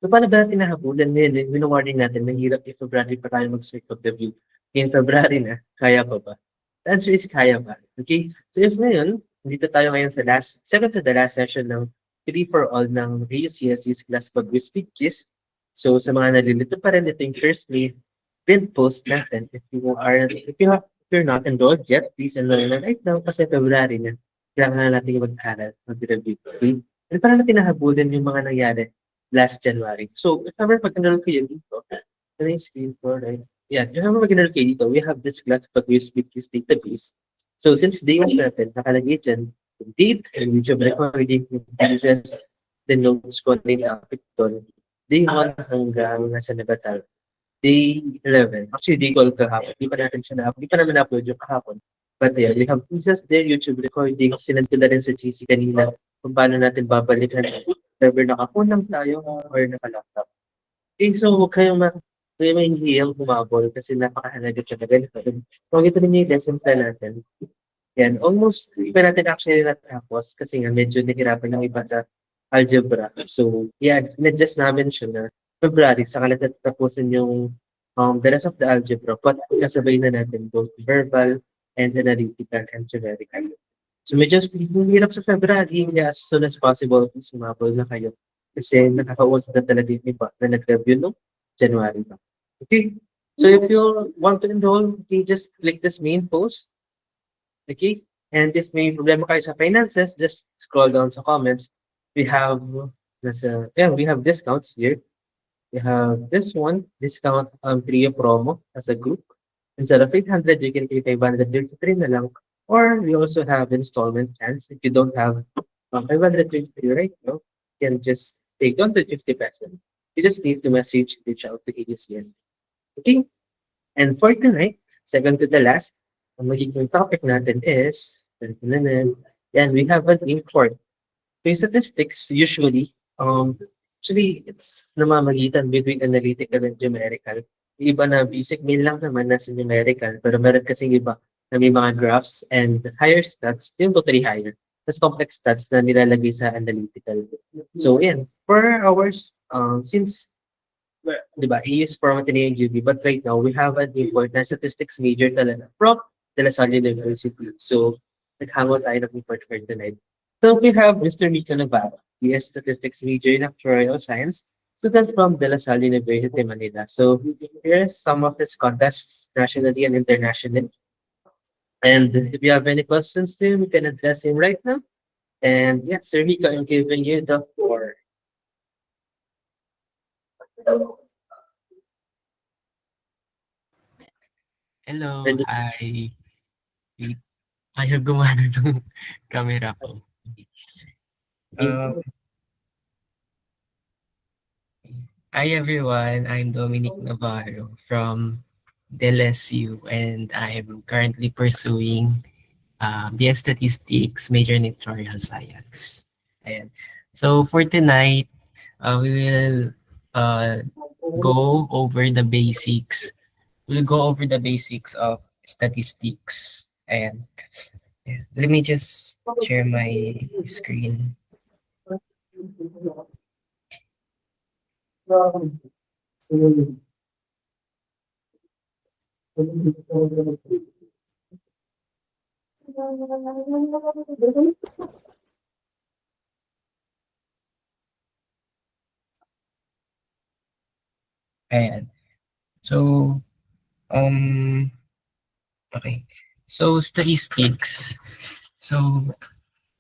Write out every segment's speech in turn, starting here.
So, paano ba natin nahabulan ngayon? Wino-warning natin, mahirap if February pa tayo mag-start of the view. In February na, kaya pa ba? The answer is kaya pa. Okay? So, if ngayon, dito tayo ngayon sa second to the last session ng Free for All ng AUCSE's Class Pag We Speak Kiss. So, sa mga nalilito pa rin, ito yung firstly, print post natin. If you're not enrolled yet, please enroll na right now kasi February na. Kailangan na natin mag-aral, mag-review. Okay? And para natin nahabulin yung mga nangyari last January. So, if ever mag-enroll kayo dito, ano yung screen for, right? Yeah, if ever mag-enroll kayo dito, we have this class pag we speak this database. So, since day 1 natin, nakalagay dyan, yung date, and YouTube recording, uses, the notes ko na yung doon. Day 1 hanggang nasa na ba tayo? Day 11. Actually, day 12 kahapon. Di pa natin siya di pa naman upload yung kahapon. But yeah, we have just their YouTube recording. Sinend ko na rin sa GC kanina kung paano natin babalikan whether nakakunang tayo or naka-laptop. Okay, so huwag kayong mahihiyang humabol kasi napakahalaga siya na ganito. Kung ito rin yung lessons na natin, yan, almost, iba natin actually natapos kasi nga medyo nahirapan yung iba sa algebra. So, yeah, na-adjust namin siya na February, saka natin tapusin yung the rest of the algebra, but kasabay na natin both verbal and analytical and theoretical. So, medyo hirap sa February, yeah, as soon as possible, kung sumabol na kayo. Kasi nakakausap na talaga yung iba na nag-review no January pa. Okay, so if you want to enroll, okay, just click this main post. Okay? And if may problema kayo sa finances, just scroll down sa comments. We have we have discounts here. We have this one, discount Trio promo as a group. Instead of 800, you can pay 533 na lang. Or we also have installment plans. If you don't have 533 right now, you can just take 250 pesos. You just need to reach out to ADCS. Okay? And for tonight, second to the last, ang magiging topic natin is, yan, we have an import. So yung statistics, usually, it's namamagitan between analytical and numerical. Yung iba na basic main lang naman nasa numerical, pero meron kasing iba na may mga graphs and higher stats, yung totally higher. Tapos complex stats na nilalagay sa analytical. So, yan, for hours, since di ba, he is from Ateneo UB, but right now, we have an import na statistics major talaga from De La Salle University. So, naghango tayo ng import for tonight. So, we have Mr. Miko Navarro. He is statistics major in actuarial science, student from De La Salle University, Manila. So, here's some of his contests nationally and internationally. And if you have any questions to him, you can address him right now. And yeah, Sir Miko, I'm giving you the floor. Hello, Ready? hi. Wait, ayaw gumana ng camera ko. Um, Hi everyone, I'm Dominic Navarro from DLSU and I'm currently pursuing BS Statistics, major in Actuarial Science. Ayan. So for tonight, we will go over the basics. We'll go over the basics of statistics. And let me just share my screen. Ayan. So, okay. So, statistics. So,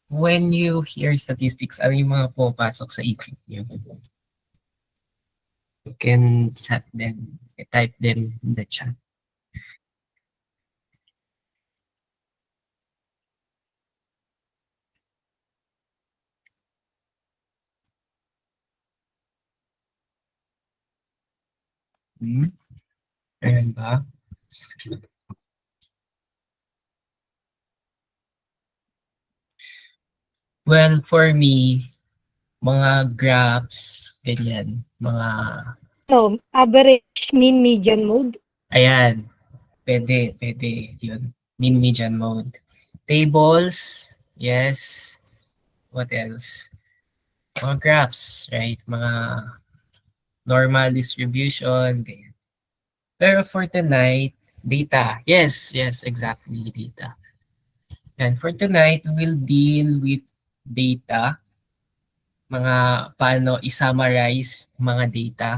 when you hear statistics, ano yung mga pumapasok sa isip niyo? You can chat them, type them in the chat. Ayan ba? Well, for me, mga graphs, ganyan, mga... No, average, mean, median mode. Ayan, pwede, yun. Mean, median mode. Tables, yes. What else? Mga graphs, right? Mga normal distribution, ganyan. Pero for tonight, data. Yes, yes, exactly, data. And for tonight, we'll deal with data, mga paano i-summarize mga data.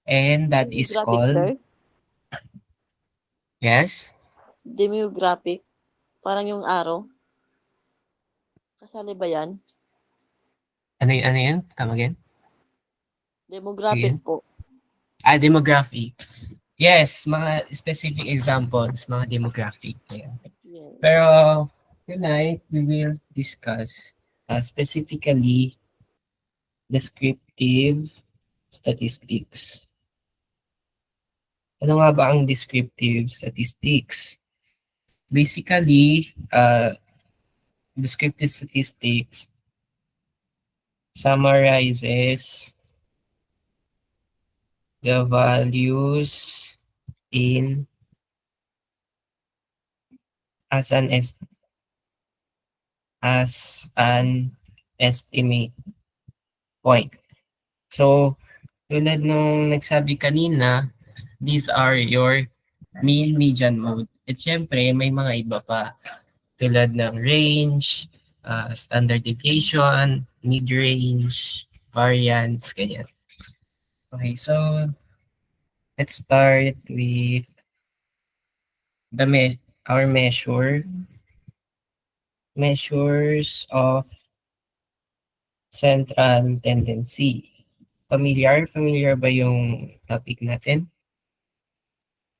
And that is Demographic, called, sir. yes? Demographic. Parang yung araw. Kasali ba yan? Ano yun? Come again? Demographic Again? po. Demographic. Yes, mga specific examples, mga demographic. Ayan. Yes. Pero tonight, we will discuss specifically descriptive statistics. Ano nga ba ang descriptive statistics? Basically, descriptive statistics summarizes the values in as an estimate point. So, tulad nung nagsabi kanina, these are your mean, median, mode. At syempre, may mga iba pa. Tulad ng range, standard deviation, mid-range, variance, ganyan. Okay, so let's start with our measures of central tendency. Familiar ba yung topic natin?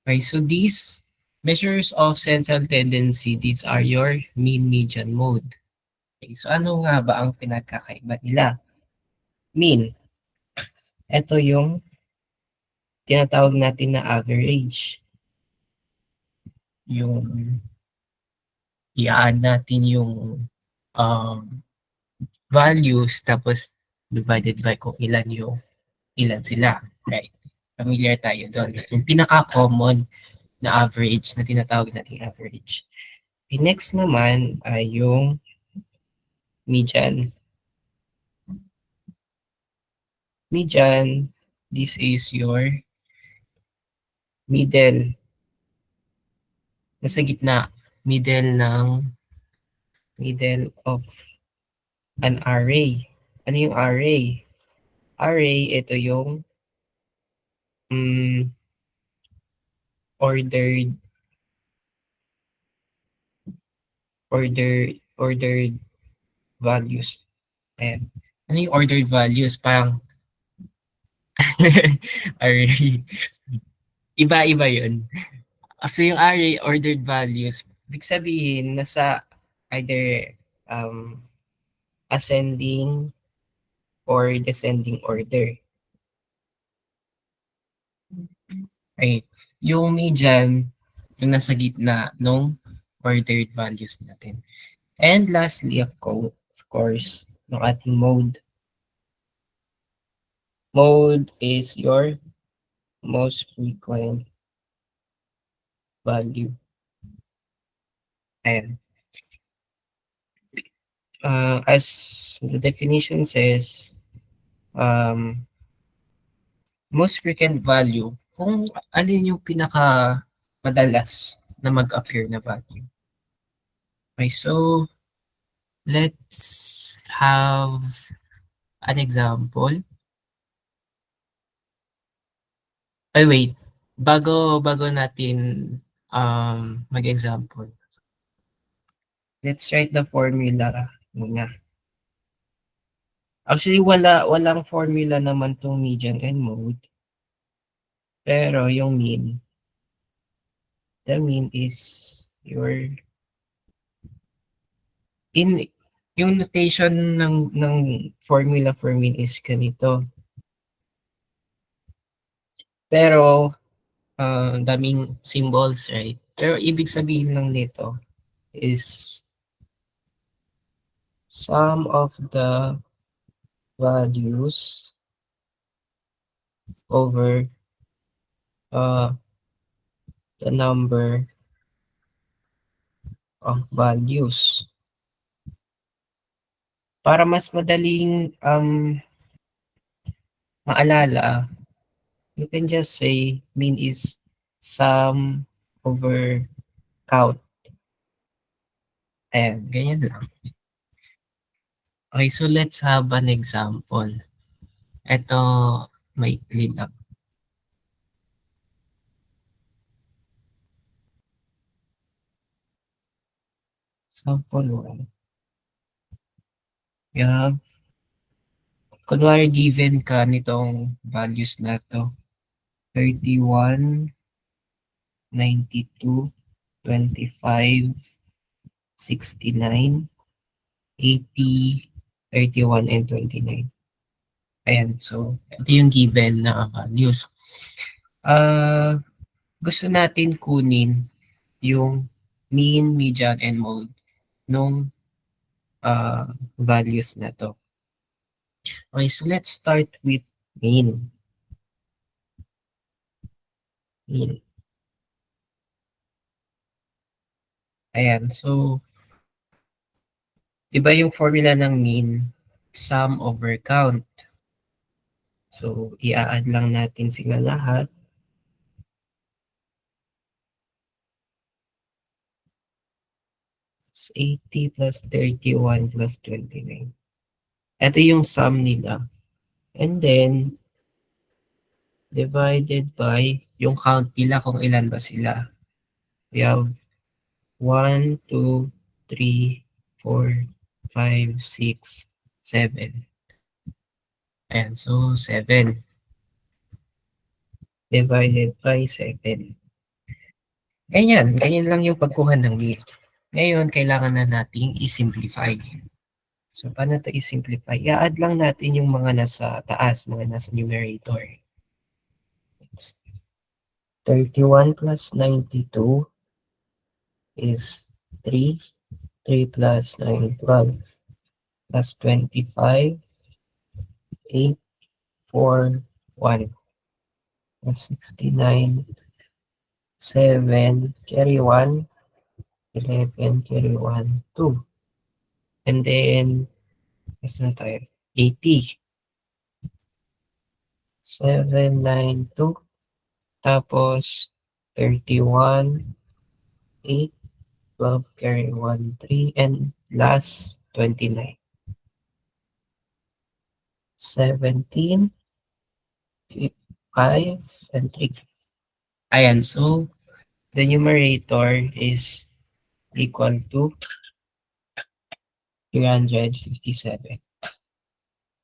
Okay, so these measures of central tendency, these are your mean, median, mode. Okay, so ano nga ba ang pinagkakaiba nila? Mean. Ito yung tinatawag natin na average. Yung i-add natin yung values tapos divided by kung ilan sila. Right? Familiar tayo doon. Yung pinaka-common na average na tinatawag natin average. Okay, next naman ay yung median. Median, this is your middle. Nasa gitna. Middle of an array. Ano yung array? Array, ito yung ordered values. Ayan. Ano yung ordered values? Parang array. Iba-iba yun. So yung array ordered values, ibig sabihin nasa either ascending or descending order. Okay. Yung median, yung nasa gitna nung ordered values natin. And lastly, of course, ng ating mode. Mode is your most frequent value. Ayan. As the definition says, most frequent value, kung alin yung pinaka madalas na mag-appear na value. Okay, so let's have an example. Ay, wait. Bago natin mag-example. Let's write the formula muna. Actually, walang formula naman tong median and mode. Pero yung mean, the mean is yung notation ng formula for mean is ganito. Pero, daming symbols, right? Pero ibig sabihin lang nito is sum of the values over the number of values. Para mas madaling maalala, you can just say mean is sum over count. Ayan, ganyan lang. Okay, so let's have an example. Ito, maikli lang. Example 1. We have, kunwari given ka nitong values na to. 31, 92, 25, 69, 80, 31, and 29. Ayan, so ito yung given na values. Gusto natin kunin yung mean, median, and mode nung values na to. Okay, so let's start with mean. Mean. Ayan, so diba yung formula ng mean, sum over count. So, i-add lang natin sila lahat. It's 80 plus 31 plus 29. Ito yung sum nila. And then, divided by yung count nila kung ilan ba sila. We have 1, 2, 3, 4, 5, 6, 7. Ayan, so 7 divided by 7. Ganyan lang yung pagkuha ng mean. Ngayon, kailangan na nating i-simplify. So, paano ito i-simplify? I-add lang natin yung mga nasa taas, mga nasa numerator. It's 31 plus 92 is 3. 3 plus 9, 12. Plus 25, 8, 4, 1. Plus 69, 7, carry 1. 11, carry 1, 2. And then, yes na tayo, 80. 7, 9, 2. Tapos, 31, 8, 12, carry 1, 3. And last, 29. 17, 5, and 3. Ayan, so, the numerator is equal to 357.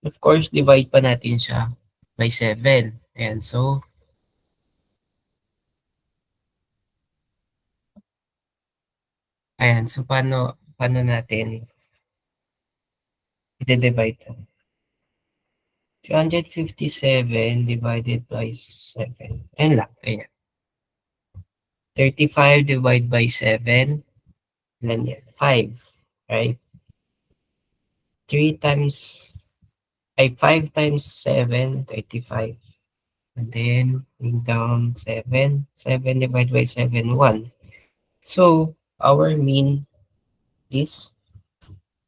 Of course, divide pa natin siya by 7. Ayan, so, paano natin i-divide ito? 357 divided by 7. Ayan lang, ayan. 35 divided by 7. Ilan yan? 5, right? 5 times 7, 35. And then, bring down 7. 7 divided by 7, 1. So, our mean is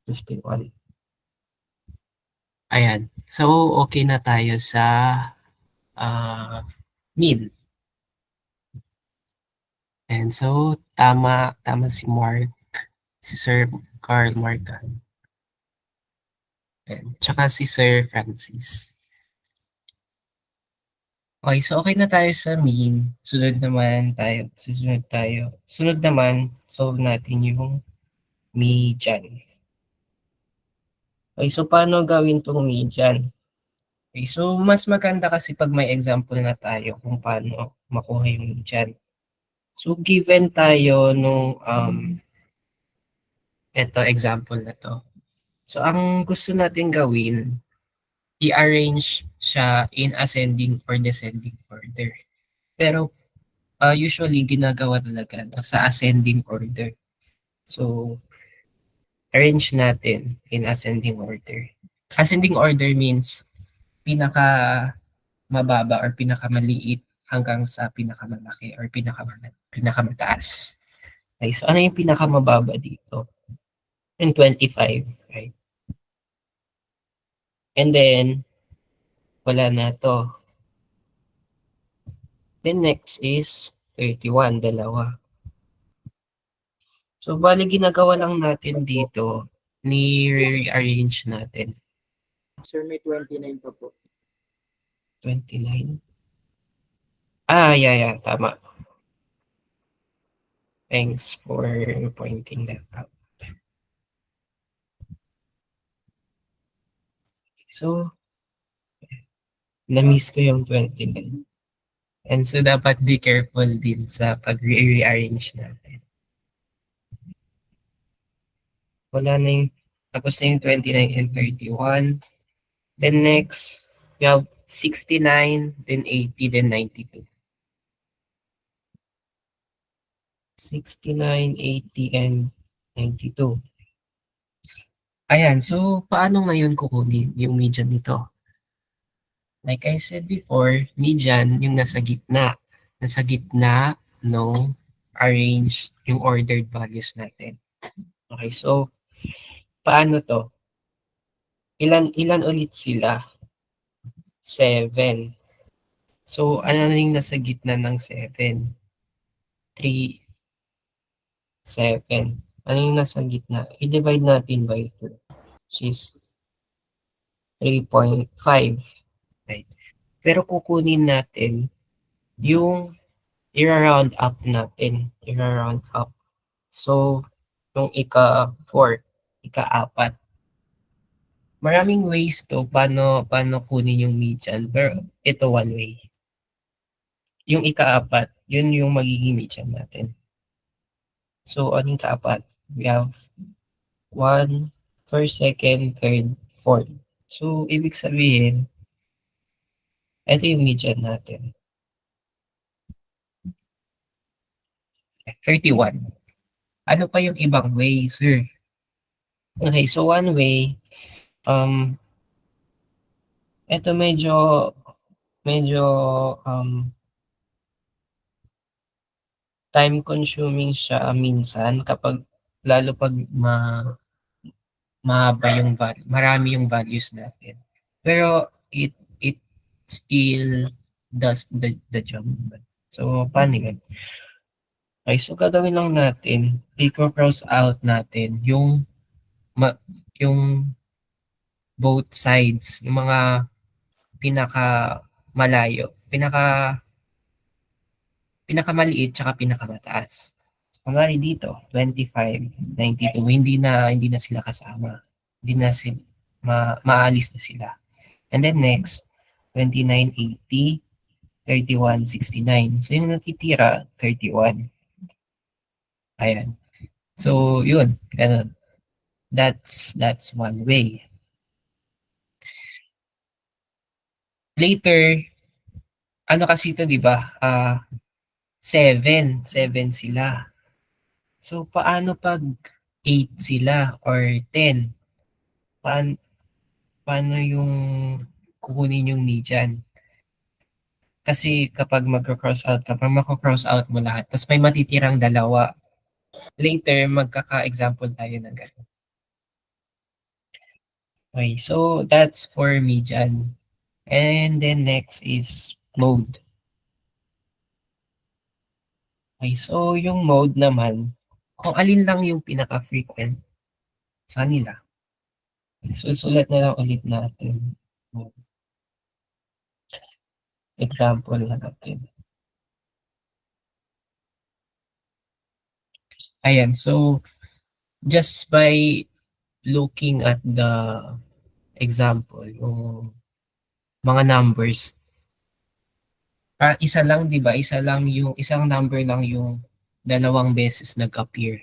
51. Ayan. So, okay na tayo sa mean. And so, tama si Mark, si Sir Carl Marcan. And tsaka si Sir Francis. Okay, so okay na tayo sa mean. Sunod naman, solve natin yung median. Okay, so paano gawin tong median? Okay, so mas maganda kasi pag may example na tayo kung paano makuha yung median. So given tayo nung example na to. So ang gusto natin gawin, i-arrange siya in ascending or descending order. Pero usually ginagawa talaga sa ascending order. So arrange natin in ascending order. Ascending order means pinaka mababa or pinakamaliit hanggang sa pinakamalaki or pinakamataas. Okay, so ano yung pinakamababa dito? In 25, right? And then, wala na to. Then next is 31, dalawa. So, bali ginagawa lang natin dito, ni-rearrange natin. Sir, may 29 pa po. 29. Yeah, tama. Thanks for pointing that out. So, na-miss ko yung 29. And so, dapat be careful din sa pag-rearrange natin. Wala na yung, tapos na yung 29 and 31. Then next, we have 69, then 80, then 92. 69, 80, and 92. Ayan, so paano ngayon kukunin yung median nito? Like I said before, median yung nasa gitna. Nasa gitna no arrange yung ordered values natin. Okay, so paano to? Ilan ulit sila? 7. So ano na yung nasa gitna ng 7? 3, 7. Ano yung nasa gitna? I-divide natin by 2, which is 3.5. Right? Pero kukunin natin yung i-round up natin. I-round up. So, yung ika-4, ika-4. Maraming ways to paano kunin yung median. Pero ito one way. Yung ika-4, yun yung magiging median natin. So, anong ka-4? We have 1, first, second, third, fourth. So, ibig sabihin, ito yung median natin. 31. Ano pa yung ibang way, sir? Okay, so one way, ito medyo time consuming siya minsan kapag lalo pag mahaba yung marami yung values natin. Pero it still does the job. So paano yun? Okay, so gagawin lang natin, i-cross out natin yung both sides, yung mga pinaka malayo, pinakamaliit tsaka pinakamataas. So, kunwari dito, 25, 92, hindi na sila kasama. Hindi na sila, maalis na sila. And then next, 29, 80, 31, 69. So yung natitira, 31. Ayan. So yun, ganun. That's one way. Later, ano kasi ito, di ba? 7 sila. So, paano pag 8 sila or 10? Paano yung kukunin yung median? Kasi kapag magka-cross out mo lahat, tapos may matitirang dalawa, later magkaka-example tayo ng gano'n. Okay, so that's for median. And then next is mode. Okay, so yung mode naman, kung alin lang yung pinaka-frequent sa nila. So, sulat na lang ulit natin. Example na natin. Ayan, so just by looking at the example, yung mga numbers, isa lang, di ba? Isang number lang yung dalawang beses nag-appear.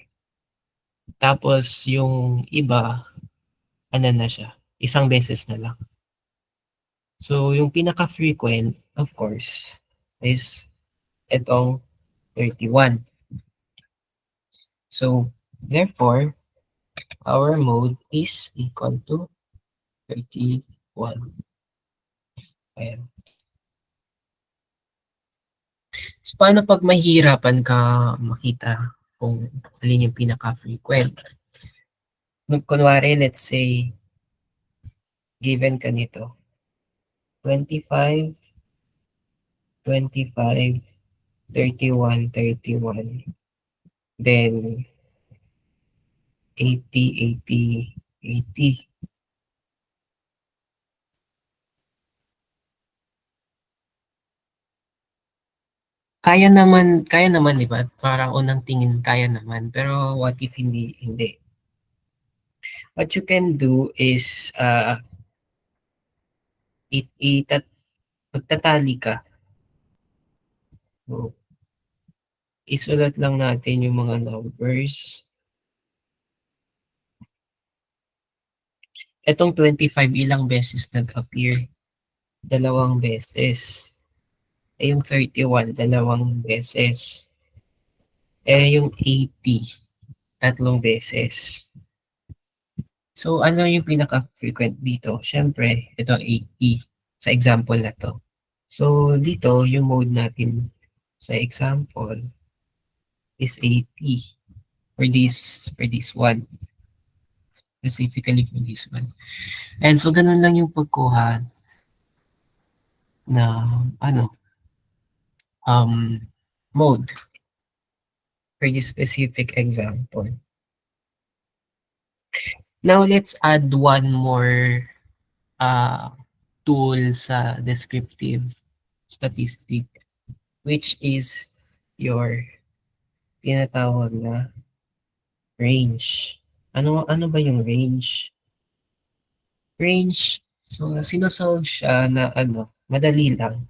Tapos yung iba, ano na siya, isang beses na lang. So yung pinaka-frequent, of course, is itong 31. So therefore, our mode is equal to 31. Ayan. So, paano pag mahirapan ka makita kung alin yung pinaka-frequent? Kunwari, let's say, given ka nito, 25, 25, 31, 31. Then 80, 80, 80. Kaya naman, di ba? Parang unang tingin, kaya naman. Pero what if hindi? What you can do is, magtatali ka. So, isulat lang natin yung mga numbers. Etong 25, ilang beses nag-appear? Dalawang beses. Yung 31, dalawang beses. Yung 80, tatlong beses. So, ano yung pinaka-frequent dito? Siyempre, ito 80 sa example na to. So, dito, yung mode natin sa example is 80 for this one. Specifically for this one. And so, ganun lang yung pagkuha na, mode for this specific example. Now, let's add one more tool sa descriptive statistic, which is your tinatawag na range. Ano ba yung range? Range, so sinosolve siya na madali lang.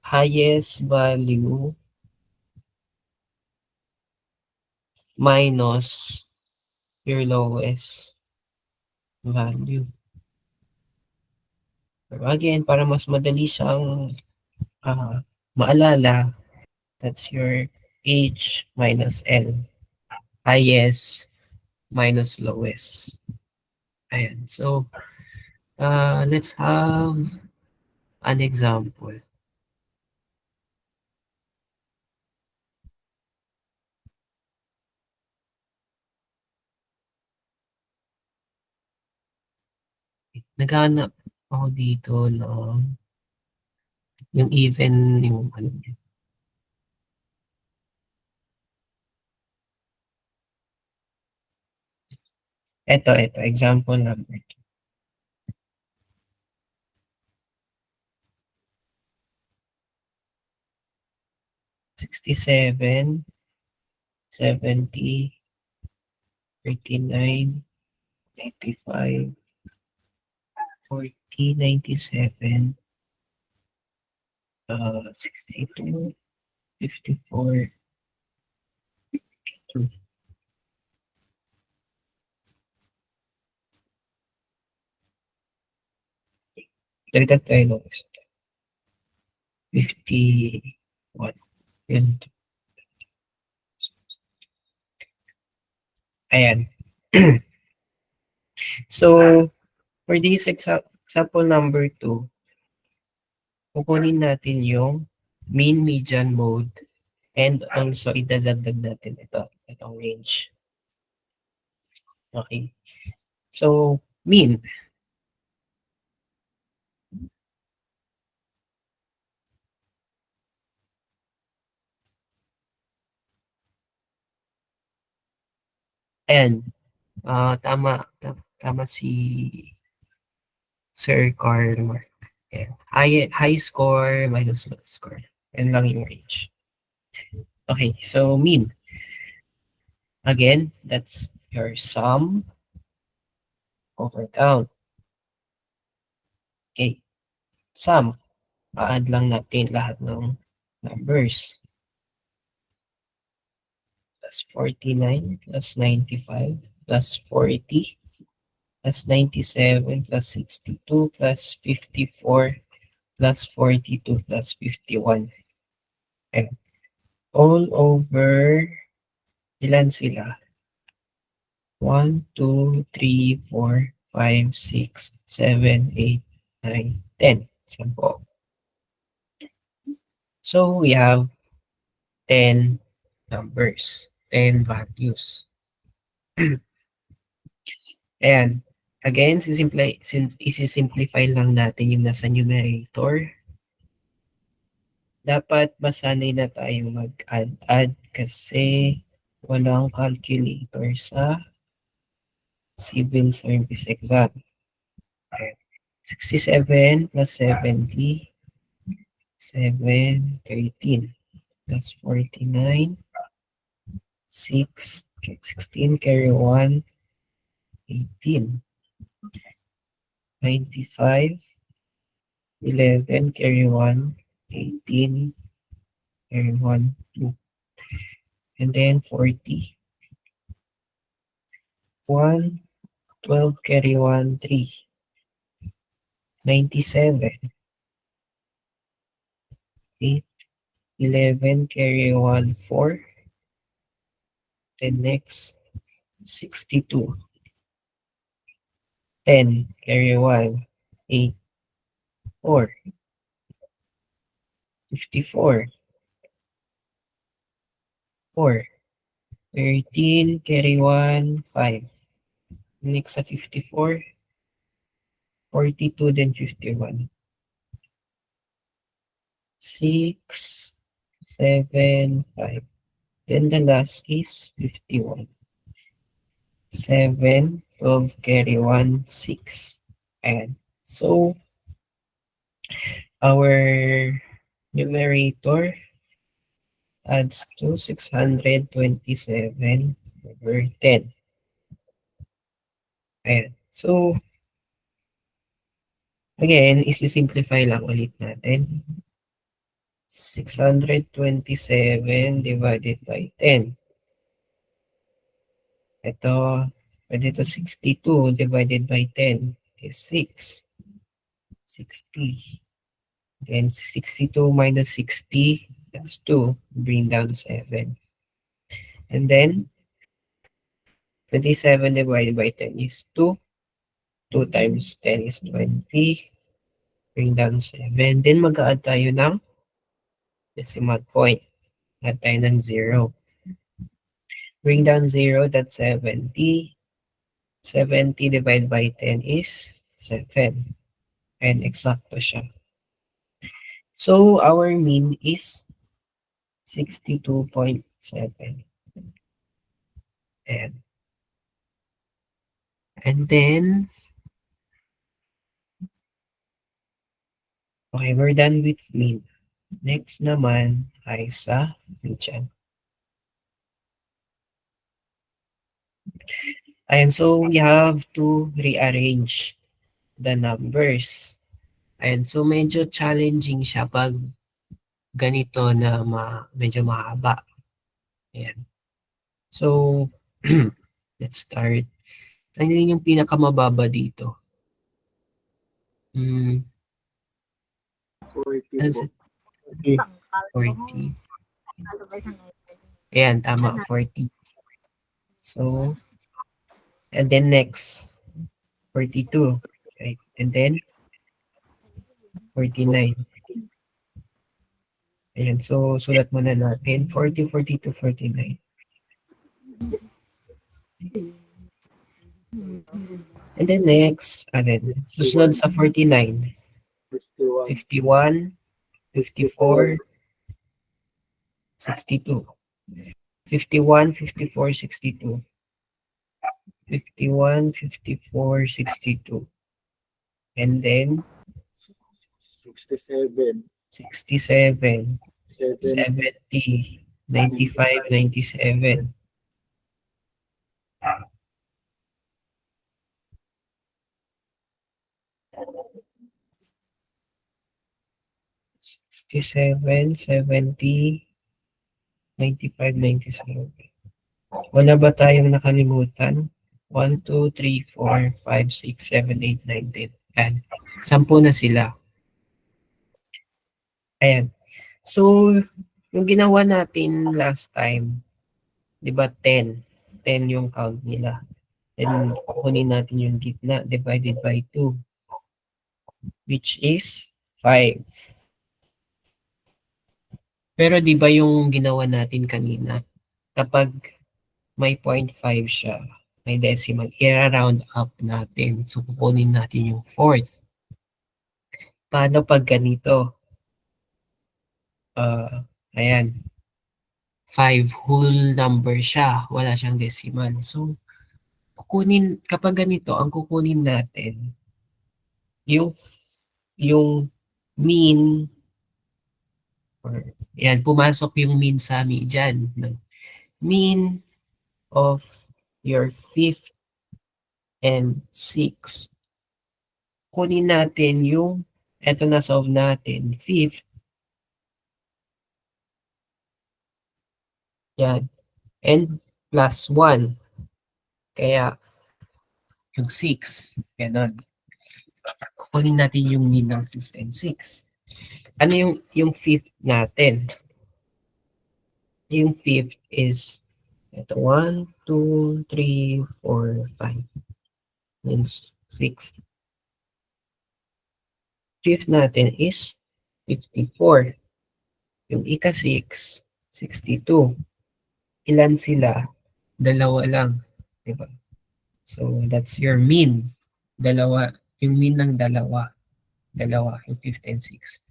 Highest value minus your lowest value. Pero again, para mas madali siyang maalala, that's your H minus L. Highest minus lowest. Ayan. So, let's have an example. Naghanap ako dito ng yung even, yung ito, example number 2. 67, 70, 39, 85, 40, 97, 62, 54, 52. Dagdag tayo ng isa. 51. Yun. Ayan. So, for this example number 2, kukunin natin yung mean, median, mode, and also idadagdag natin itong range. Okay. So, mean. Ayan. Tama si Sir Carl Mark. Ayan. High score minus low score. Yan lang yung range. Okay, so mean. Again, that's your sum over count. Okay. Sum. Pa-add lang natin lahat ng numbers. Plus 49 plus 95 plus 40 plus 97 plus 62 plus 54 plus 42 plus 51. And all over, ilan sila? 1, 2, 3, 4, 5, 6, 7, 8, 9, 10. Sample. So we have 10 numbers, 10 values. And again, isi-simplify lang natin yung nasa numerator. dapat masanay na tayo mag-add kasi walang calculator sa civil service exam. Okay. 67 plus 70, 7, 13 plus 49, 6, 16 carry 1, 18, 95, 11 carry 1, 18, carry 1, 2, and then 40, 1, 12 carry 1, 3, 97, 8, 11 carry 1, 4, then next 62, 10 carry 1, 8, 4, 54, 4, 13 carry 1, 5. Next sa 54, 42, then 51. 6, 7, 5. Then the last is 51. 7, 12 carry 1, 6. And so our numerator adds to 627 over 10. Ayan. So, again, isi-simplify lang ulit natin. 627 divided by 10. Ito, pwede ito 62 divided by 10 is 6. 60. Then 62 minus 60, that's 2. Bring down 7. And then, 27 divided by 10 is 2. 2 times 10 is 20. Bring down 7. Then mag-add tayo ng decimal point. Add tayo ng 0. Bring down 0, that's 70. 70 divided by 10 is 7. And eksakto siya. So, our mean is 62.7. And then, okay, we're done with mean. Next naman ay sa median. Ayan, so we have to rearrange the numbers. Ayan, so medyo challenging siya pag ganito na medyo mahaba. Ayan. So, let's start. Ano yung pinakamababa dito? 40 Ano po. sa 40. Ayan, tama, 40. So, and then next, 42. Right? And then, 49. Ayan, so sulat muna natin, 40, 42, 49. And then next, susunod sa 49. 51. 51, 54, 62. 51, 54, 62. 51, 54, 62. And then 67. 67, 70. 70, 95, 97. Seven, 70, 95, 97. Wala ba tayong nakalimutan? 1, 2, 3, 4, 5, 6, 7, 8, 9, 10. Ayan. 10 na sila. Ayan. So, yung ginawa natin last time, di ba 10? 10 yung count nila. Then, kukunin natin yung gitna divided by 2, which is 5. Pero di ba yung ginawa natin kanina, kapag may 0.5 siya, may decimal, i-round up natin. So, kukunin natin yung fourth. Paano pag ganito? Ayan, 5 whole number siya. Wala siyang decimal. So, kapag ganito, ang kukunin natin, yung, yung mean, yan, pumasok yung mean sa median. No? Mean of your 5th and 6th. Kunin natin yung, eto na solve natin, 5th. Yan. And plus 1. Kaya, yung 6. Ganon. Kunin natin yung mean ng 5th and 6th. Ano yung 5th natin? Yung 5th is ito, 1, 2, 3, 4, 5. Means 6. 5th natin is 54. Yung ika-6, 62. Ilan sila? Dalawa lang. Diba? So, that's your mean. Dalawa. Yung mean ng dalawa. Dalawa. Yung 5th and 6th.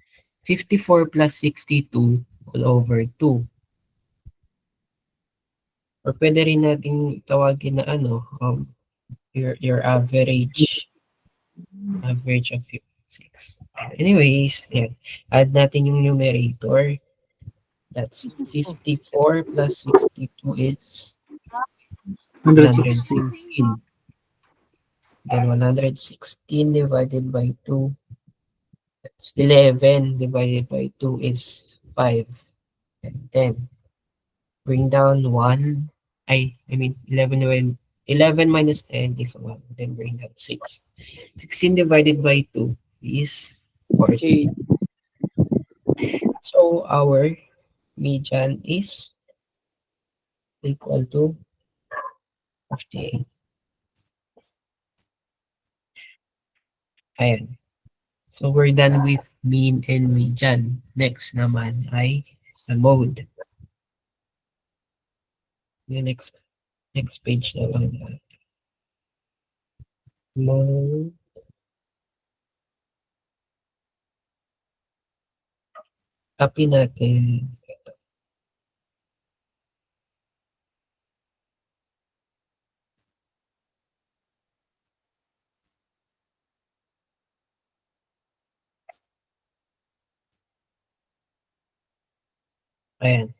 54 plus 62 all over 2. Or pwede rin natin tawagin na your average of 56. Anyways, yan. Add natin yung numerator. That's 54 plus 62 is 116. 116. Then 116 divided by 2. That's 11 divided by 2 is 5. And then, bring down 1. I mean, 11 minus 10 is 1. Then bring down 6. 16 divided by 2 is 4. So, our median is equal to 58. Ayan. So, we're done with mean and median. Next naman ay sa mode. The next page na lang natin. Mode. Copy natin. Ayan.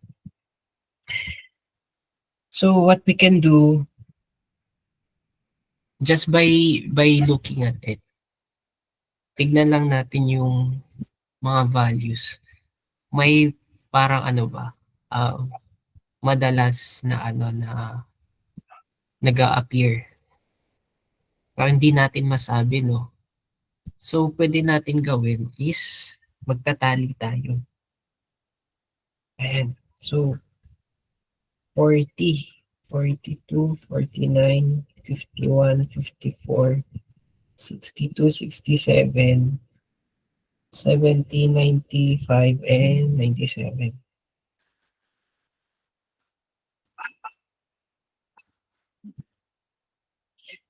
So what we can do just by looking at it, tignan lang natin yung mga values. May parang madalas na na nag-a-appear. Parang hindi natin masabi, no? So pwede natin gawin is magtatali tayo. Ayan. So 40, 42, 49, 51, 54, 62, 67, 70, 95, and 97.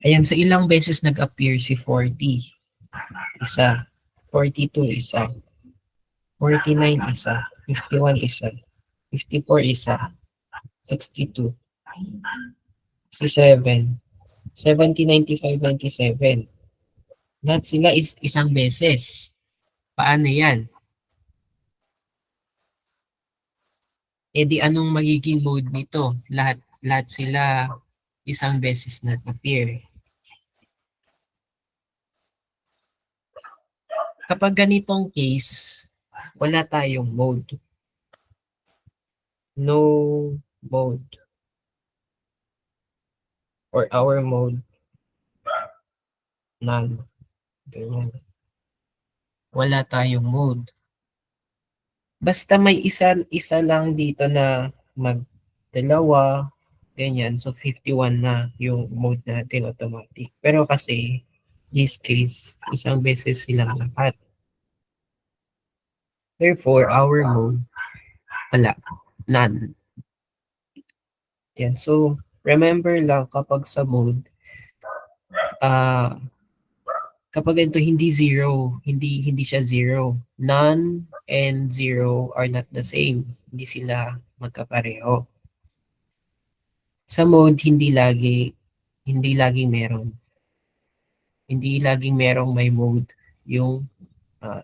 Ayan, sa ilang beses nag-appear si 40. Isa. 42, isa. 49, isa. 51, isa. 54, isa. 62. 67. 70, 95, 97. Lahat sila is isang beses. Paano yan? E di anong magiging mode nito? Lahat sila isang beses nag-appear. Kapag ganitong case, wala tayong mode. No mode. Or our mode. None. Ganyan. Wala tayong mode. Basta may isa lang dito na magdalawa, ganyan. So 51 na yung mode natin automatic. Pero kasi, this case, isang beses silang lahat. Therefore, our mode, wala. None. Yan. So, remember lang kapag sa mode, kapag ito hindi zero, hindi siya zero. None and 0 are not the same. Hindi sila magkapareho. Sa mode, hindi laging meron. Hindi laging merong may mode yung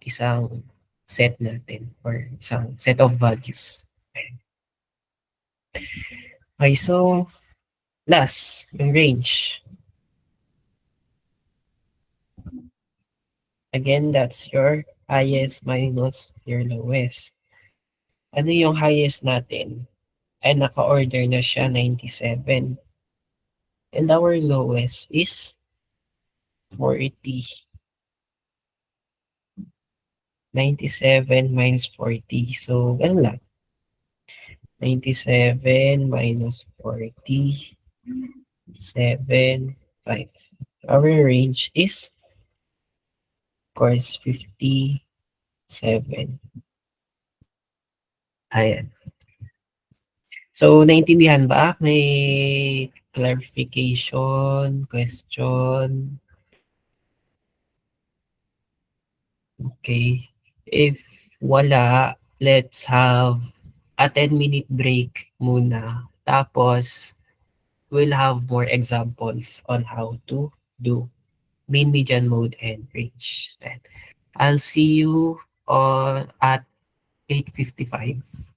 isang set natin or isang set of values. Okay, so last, yung range. Again, that's your highest minus your lowest. Ano yung highest natin? Ay, naka-order na siya, 97. And our lowest is 40. 97 minus 40. So, ano lang? 97 minus 40, 7, 5. Our range is, of course, 57. Ayan. So, naintindihan ba? May clarification, question? Okay. If wala, let's have a 10-minute break muna. Tapos, we'll have more examples on how to do mean, median, mode, and range. And I'll see you at 8:55.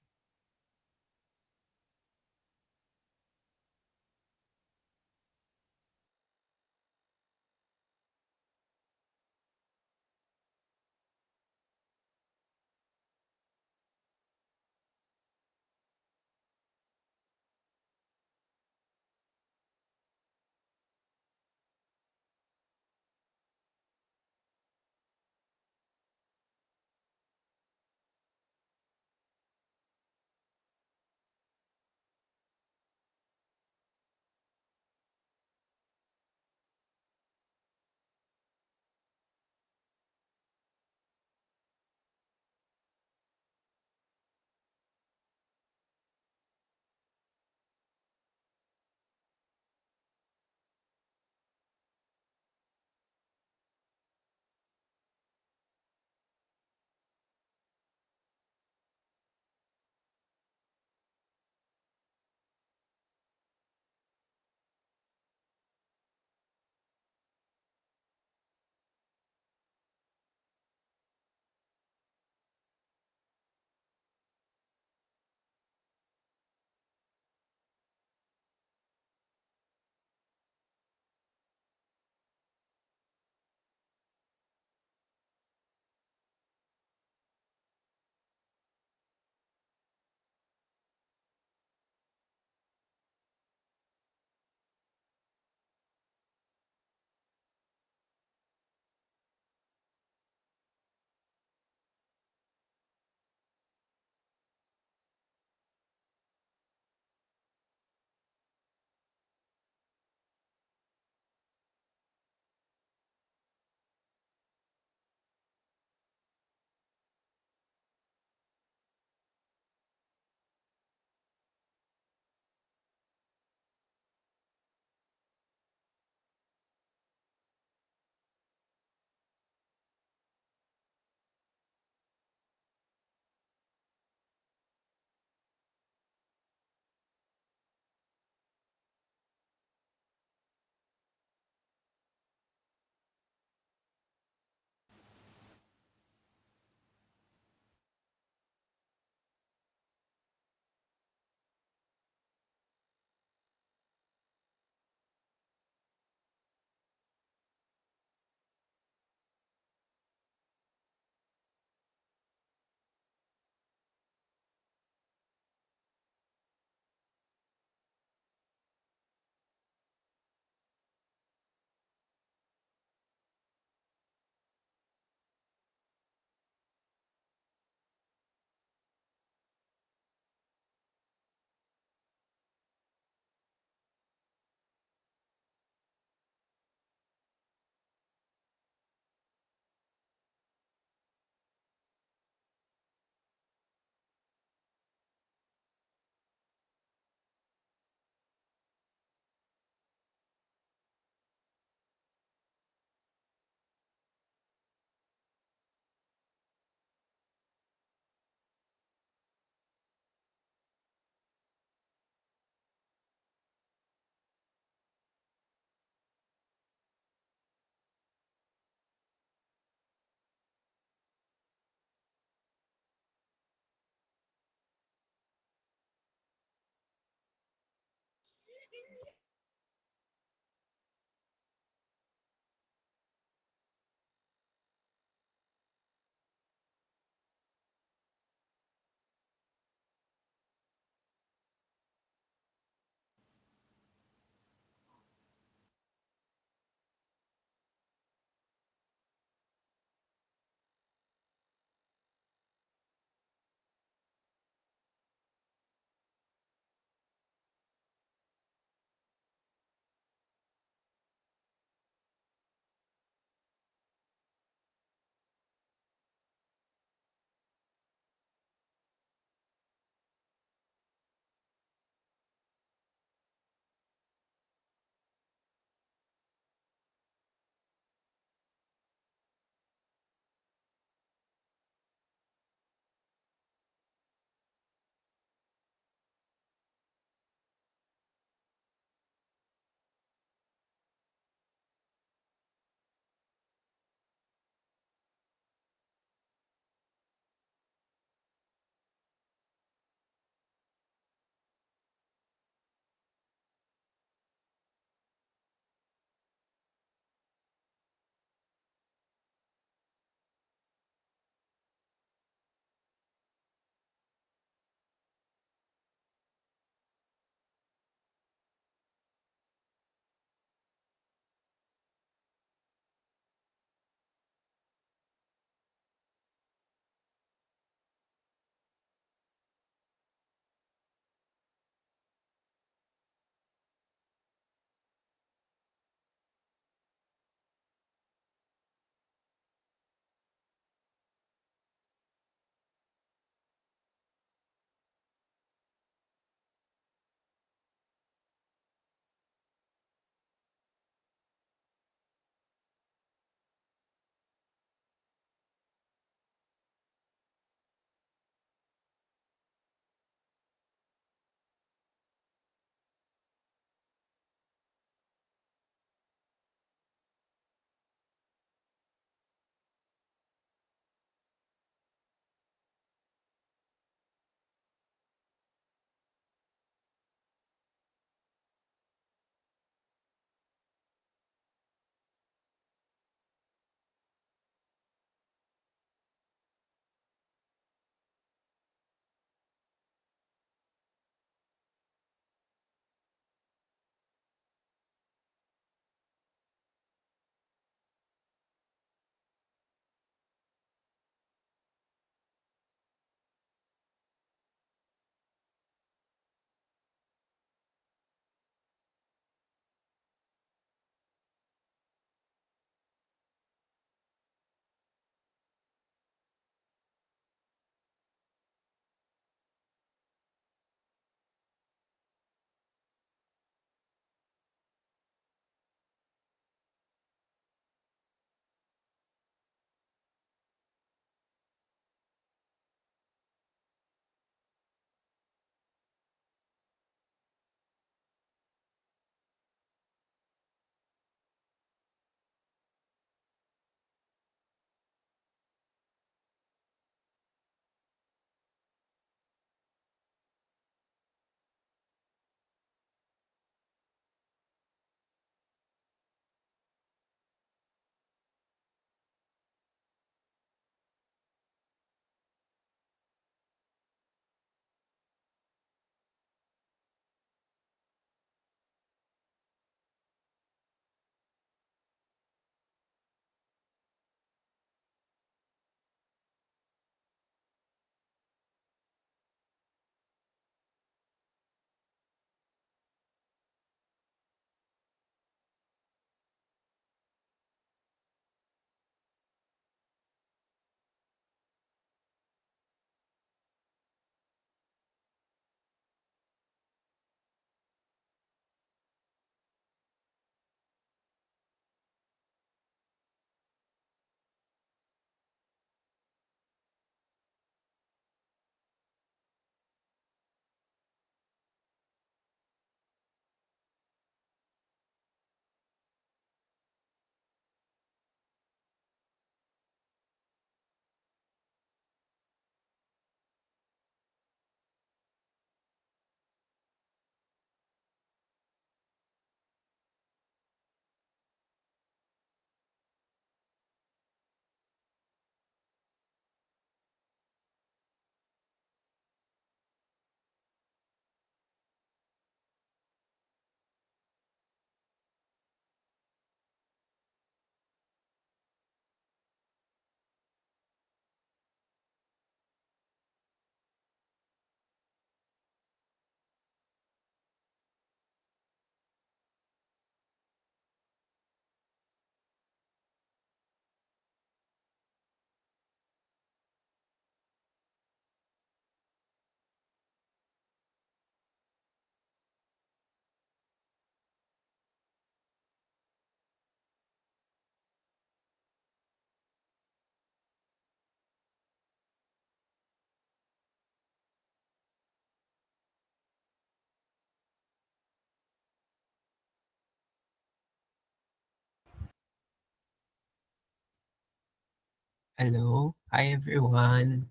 Hello. Hi, everyone.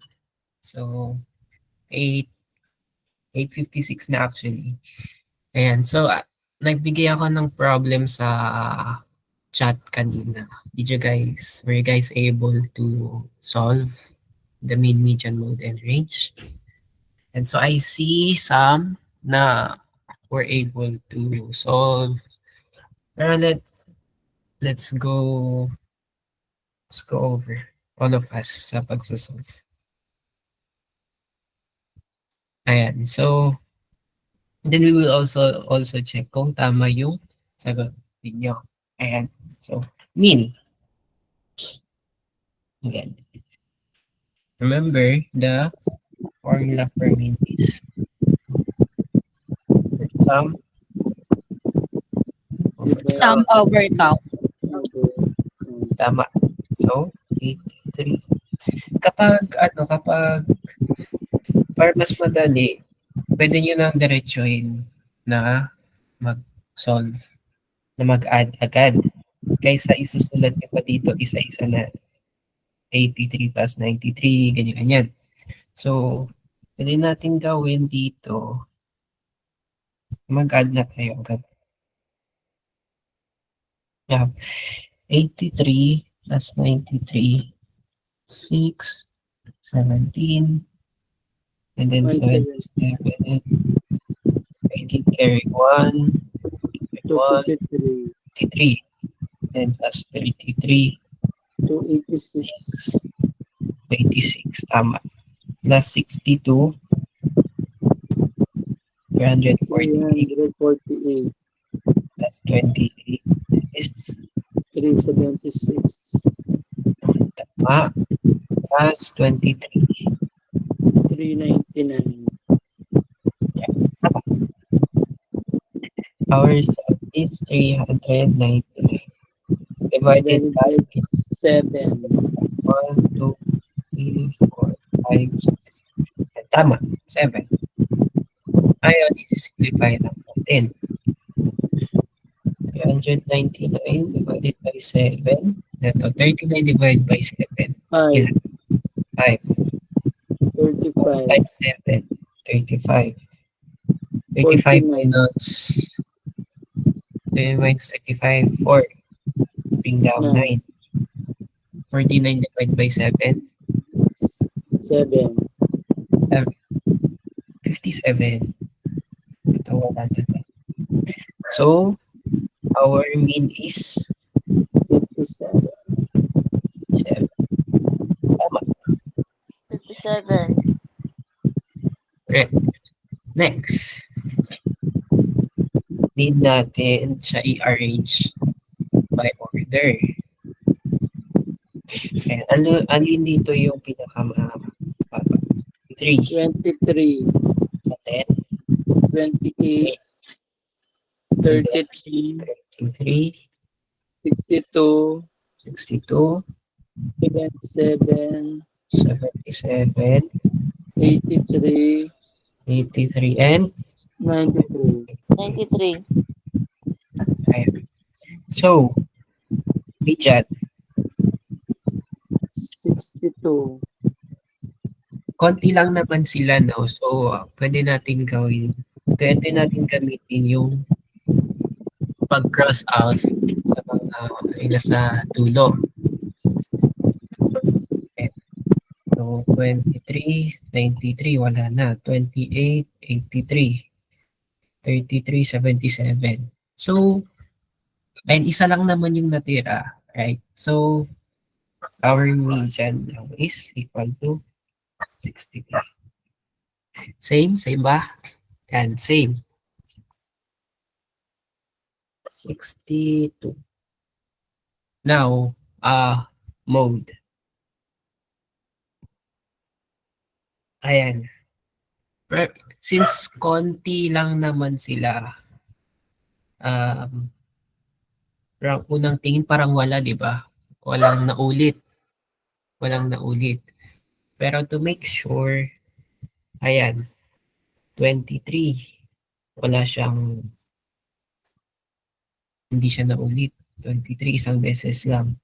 So, 8, 8:56 na actually. Ayan. So, nagbigay ako ng problem sa chat kanina. Were you guys able to solve the mean, median, mode, and range? And so, I see some na were able to solve. Pero let's go over all of us sa pagsasolve. Ayan. So, then we will also check kung tama yung sagot ninyo. Ayan. So, mean. Again. Remember, the formula for mean is sum over Diba? Sum over count. tama. So, 83. Kapag para mas madali, pwede nyo nang diretsuhin na mag-solve, na mag-add agad. Kaysa isusulat nyo pa dito, isa-isa na 83 plus 93, ganyan-ganyan. So, pwede natin gawin dito, mag-add na tayo agad. Yeah. 83 plus 93, 6, 17, and then 77, 18 carry 1, 1, 253, 53, and plus 33, 286, 86, tama. Plus 62, 348, 348, plus 28 is 376, tama. Plus 23, 399, our sum is 399. Divided by 7, 1, 2, 3, 4, 5, 6. Tama, 7. Ngayon, isi-simplify lang natin. 399 divided by 7. Ito, 39 divided by 7. 5, 5. 35, Times 7. 35. 35 49. minus 35, 4. Bring down 9. 49 divided by 7. 7, 57. Ito wala na to. So, our mean is 57, 7. Tama. 57. Correct. Next. Need natin siya i-arrange by order. Okay. Alin dito yung pinakamababa? 3. 23, 10. 28, 33, 33. 62, 62. 77, 77. 83, 83. And 93, 93. ayun. So, Richard, 62, konti lang naman sila, no? So, pwede natin gamitin yung pag-cross out sa mga nasa dulo. Okay. So, 23, 93, wala na. 28, 83, 33, 77. So, and isa lang naman yung natira, right? So, our median now is equal to 63. Same ba? And same. 62. Now, mode. Ayan. Since konti lang naman sila, unang tingin parang wala, di ba? Walang naulit. Pero to make sure, ayan, 23. Hindi siya naulit. 23, isang beses lang.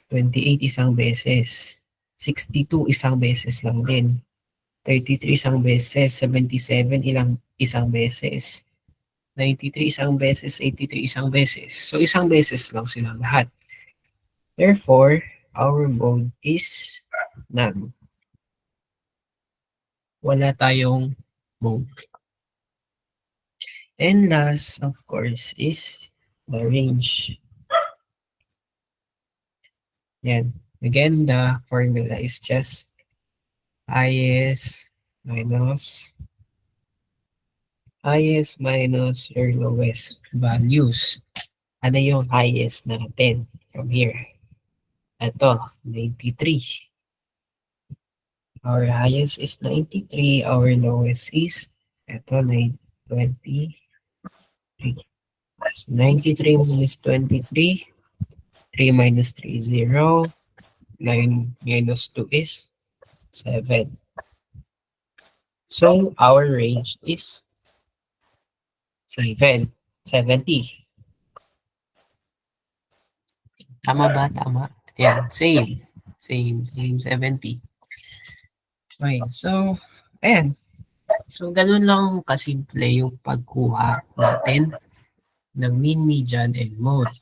28 isang beses. 62 isang beses lang din. 33 isang beses. 77 isang beses. 93 isang beses. 83 isang beses. So isang beses lang silang lahat. Therefore, our mode is none. Wala tayong mode. And last, of course, is the range. Yan. Again, the formula is just highest minus your lowest values. Ano yung highest natin from here? Ito, 93. Our highest is 93. Our lowest is ito, 23. So 93 minus 23. 3 minus 3 is 0. 9 minus 2 is 7. So our range is 70. Tama ba? Tama. Yeah, same. Same 70. Okay, so, ayan. So, ganun lang kasimple yung pagkuha natin ng mean, median, and mode.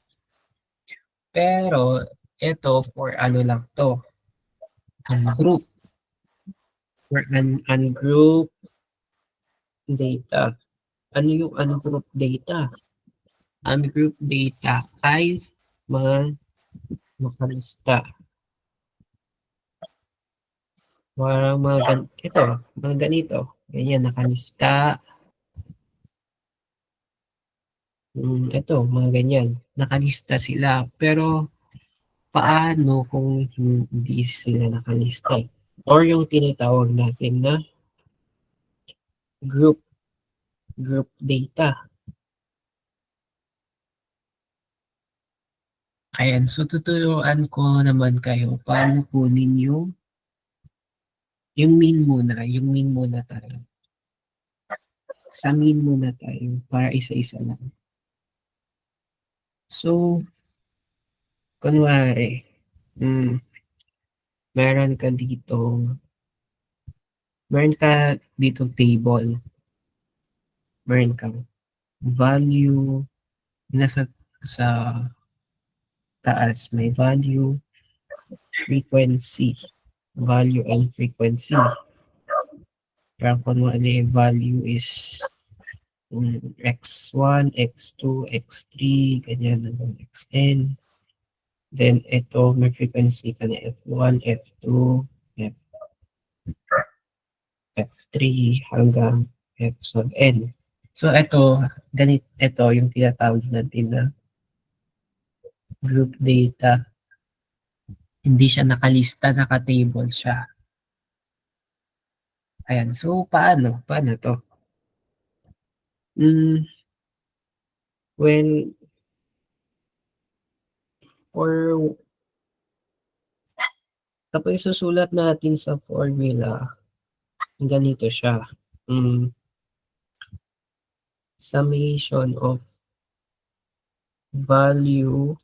Pero, ito for ano lang to, ungroup. For ungroup data. Ano yung ungroup data? Ungroup data ay mga nakalista. Mga ganito. Ganyan, nakalista. Ito, mga ganyan. Nakalista sila. Pero, paano kung hindi sila nakalista? Or yung tinatawag natin na group data. Ayan, so tuturuan ko naman kayo paano kunin yung mean muna tayo. Sa mean muna tayo para isa-isa lang. So, kunwari, meron ka dito table. Meron kang value, nasa sa taas may value, frequency, value and frequency. Parang kunwari value is x1, x2, x3, ganyan hanggang xn. Then ito may frequency ka na f1, f2, f3 hanggang f sub n. So ito yung tinatawag natin na group data. Hindi siya nakalista, naka-table siya. Ayan, so paano to? Well, kapag susulat natin sa formula, ganito siya. Summation of value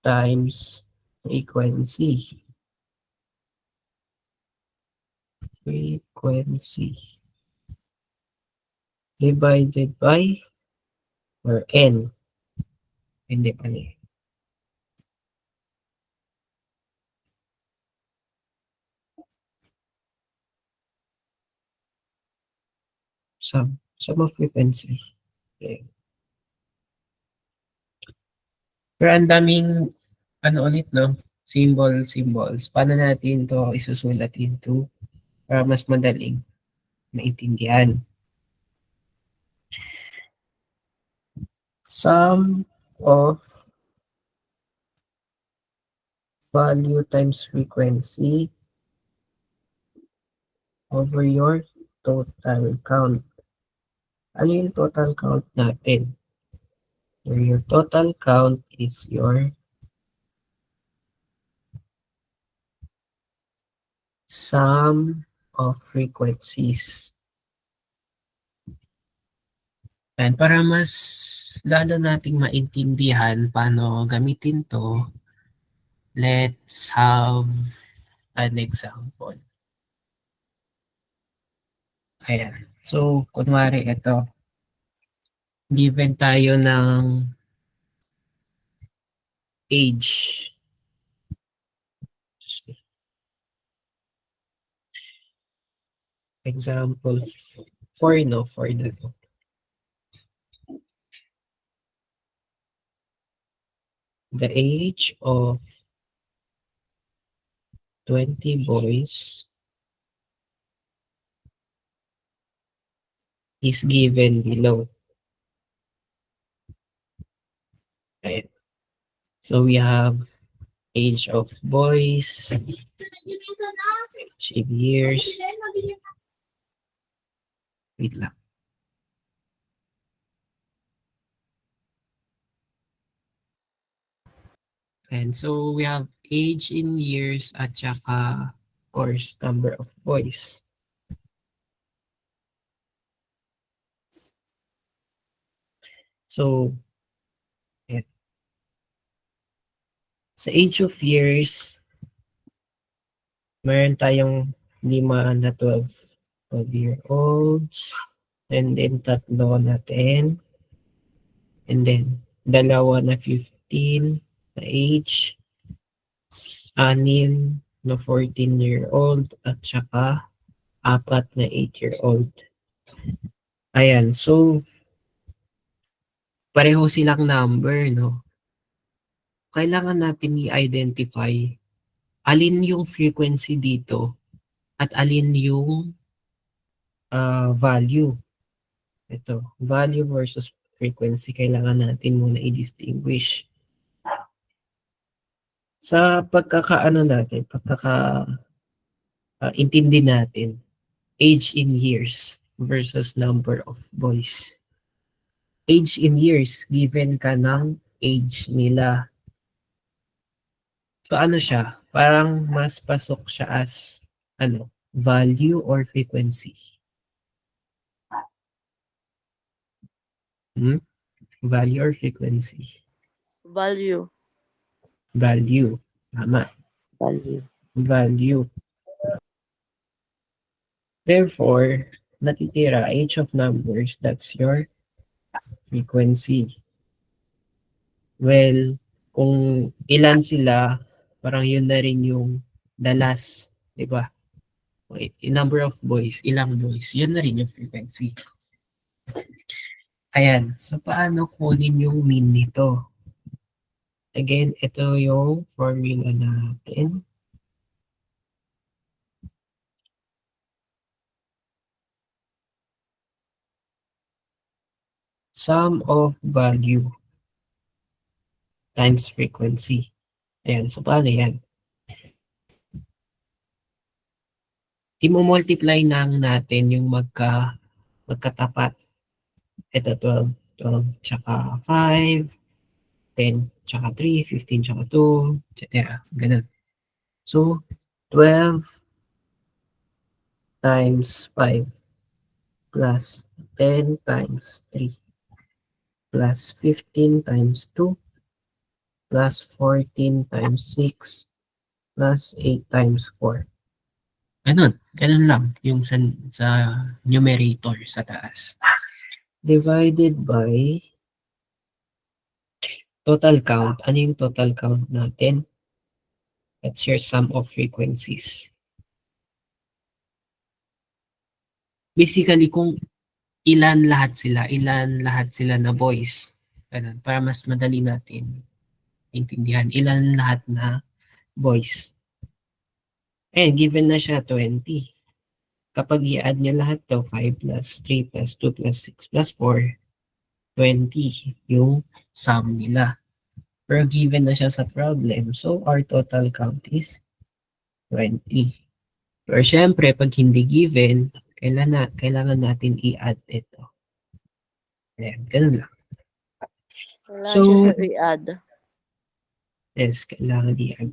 times frequency. Divided by or n. Hindi pala. Sum of frequency. Okay. Pero ang daming ulit, no? Symbols. Paano natin to isusulat into para mas madaling maintindihan? Sum of value times frequency over your total count. Ano yung total count natin? So your total count is your sum of frequencies. And para mas lalo nating maintindihan paano gamitin to, let's have an example. Ayan. So, kunwari ito, given tayo ng age. Example 4, no? 4 na to. The age of 20 boys is given below. Ayan. So we have age of boys, age in years. Wait lang. And so we have age in years at saka course number of boys. So, ayan. Sa age of years, meron tayong 5 na 12-year-olds. And then tatlo na 10. And then dalawa na 15 na age. 6 na 14-year-old at saka 4 na 8-year-old. Ayan, so pareho silang number, no? Kailangan natin i-identify alin yung frequency dito at alin yung value. Ito, value versus frequency, kailangan natin muna i-distinguish. Sa intindi natin, age in years versus number of boys. Age in years, given ka ng age nila. So ano siya? Parang mas pasok siya as value or frequency. Value or frequency? Value. Value. Tama. Value. Value. Therefore, natitira, age of numbers, that's your frequency. Well, kung ilan sila, parang yun na rin yung the last, di ba? Number of boys, ilang boys, yun na rin yung frequency. Ayan, so paano kunin yung mean nito? Again, ito yung formula natin. Sum of value times frequency. Ayan, so paano yan? I-multiply lang natin yung magkatapat. Ito 12 tsaka 5, 10 tsaka 3, 15 tsaka 2, etc. Ganun. So, 12 times 5 plus 10 times 3 plus 15 times 2 plus 14 times 6 plus 8 times 4. Ganun lang yung sa numerator sa taas. Divided by total count. Ano yung total count natin? That's your sum of frequencies. Basically, kung ilan lahat sila na boys. Ganun, para mas madali natin intindihan. Ilan lahat na boys. And given na siya 20. Kapag i-add nyo lahat to, 5 plus 3 plus 2 plus 6 plus 4, 20 yung sum nila. Pero given na siya sa problem, so our total count is 20. Pero syempre, pag hindi given, kailangan natin i-add ito. Ayan, ganun lang. Kailangan So, siya sa i-add. yes, kailangan i-add.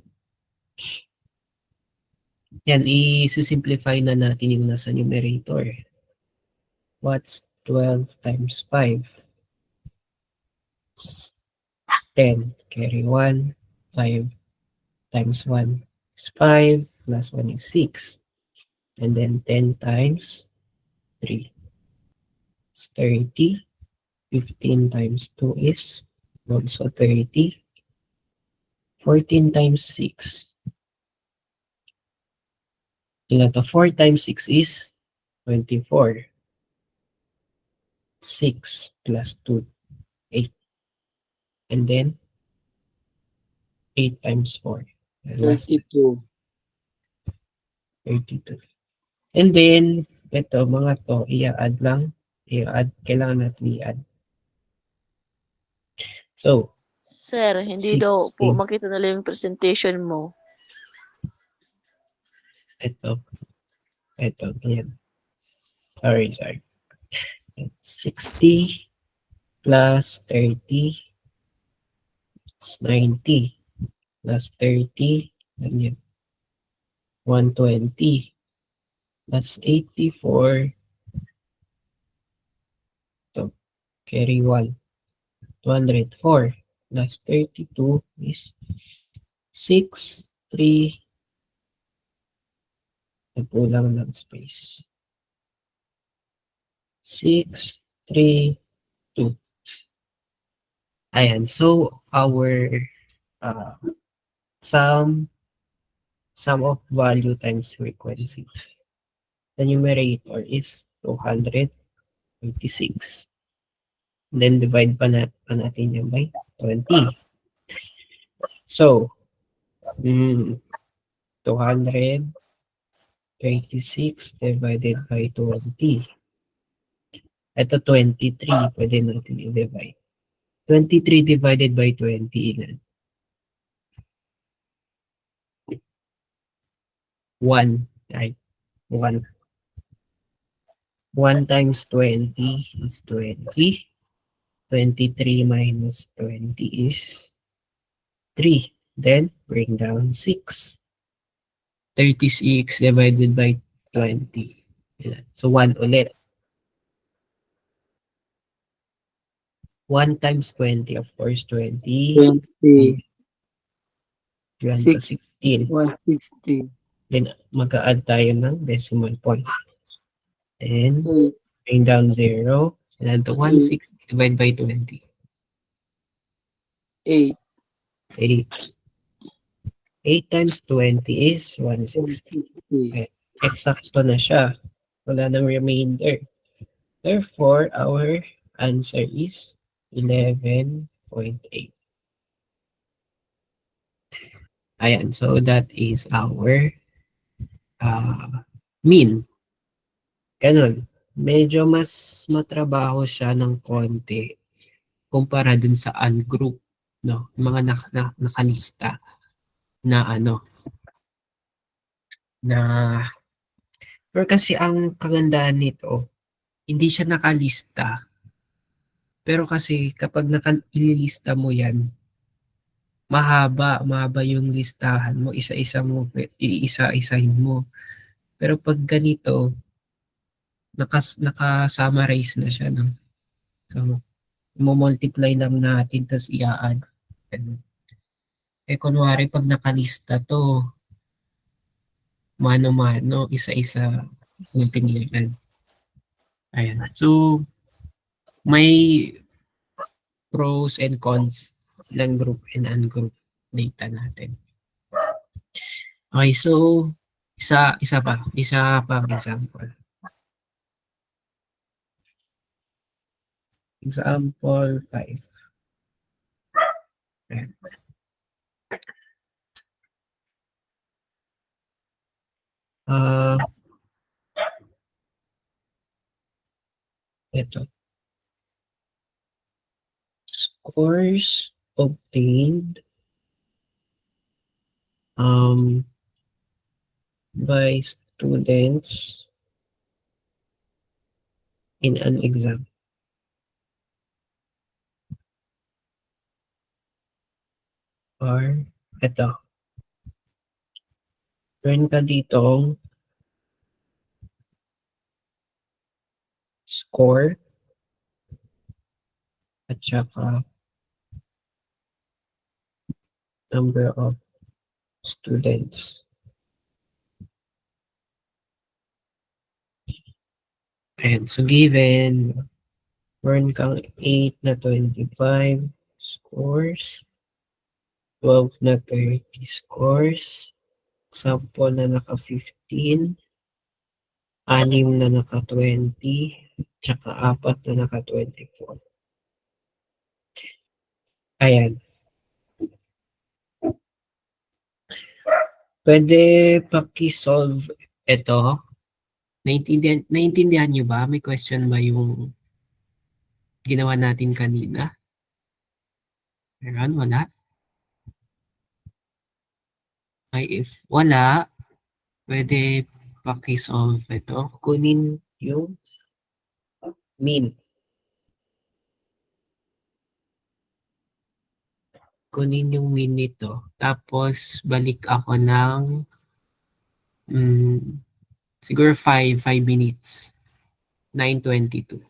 Yan, i-simplify na natin yung nasa numerator. What's 12 times 5? It's 10. Carry 1. 5 times 1 is 5, plus 1 is 6. And then 10 times 3 is 30. 15 times 2 is also 30. 14 times 6. Ilan to? 4 times 6 is 24. 6 plus 2, 8. And then 8 times 4. And last 32. 32. And then, ito, mga to, i-add lang. I-add, kailangan natin i-add. So, Sir, hindi daw po 16. makita nila yung presentation mo. Ito, yan. Sorry. 60 plus 30 is 90 plus 30, ganyan. 120 plus 84. Ito, carry 1. 204 plus 32 is 6, 3. Nagkulang ng space. 6, 3, 2. Ayan. So, our sum of value times frequency. The numerator is 226. Then, divide pa natin yan by 20. So, 226 divided by 20. Ito 23, pwede natin i-divide. 23 divided by 20, ilan? 1, right? 1. 1 times 20 is 20. 23 minus 20 is 3. Then, bring down 6. 36 divided by 20. Ilan? So, 1 ulit. 1 times 20, of course, 20. 20. 16. 160. Then, mag-a-add tayo ng decimal point. Then, 8. bring down 0. And then, to 160 divided by 20. 8. 8. 8 times 20 is 160. 160. Eksakto na siya. Wala nang remainder. Therefore, our answer is 11.8. Ayan, so that is our mean. Ganun. Medyo mas matrabaho siya ng konti kumpara dun sa ungroup, no? Mga nakalista na pero kasi ang kagandahan nito, hindi siya nakalista. Pero kasi kapag ililista mo yan, mahaba yung listahan mo, iisa-isahin mo. Pero pag ganito, naka-summarize na siya, no? So, mo-multiply lang natin, tapos i-add. Eh, kunwari, pag nakalista to, mano-mano, isa-isa, multiplican. Ayan. So, may pros and cons ng group and ungroup data natin. Okay, so isa pang example. Example 5. Ayan. Ito. Scores obtained by students in an exam. Or ito. Meron ka ditong score at saka number of students. Ayan, so given, meron kang 8 na 25 scores, 12 na 30 scores, 10 na naka 15, 6 na naka 20, tsaka 4 na naka 24. Ayan. Pwede paki-solve ito. Naintindihan nyo ba? May question ba yung ginawa natin kanina? Meron? Wala? Ay, if wala, pwede paki-solve ito. Kunin yung mean. Kunin yung mean nito. Tapos, balik ako ng siguro 5 minutes. 9:22.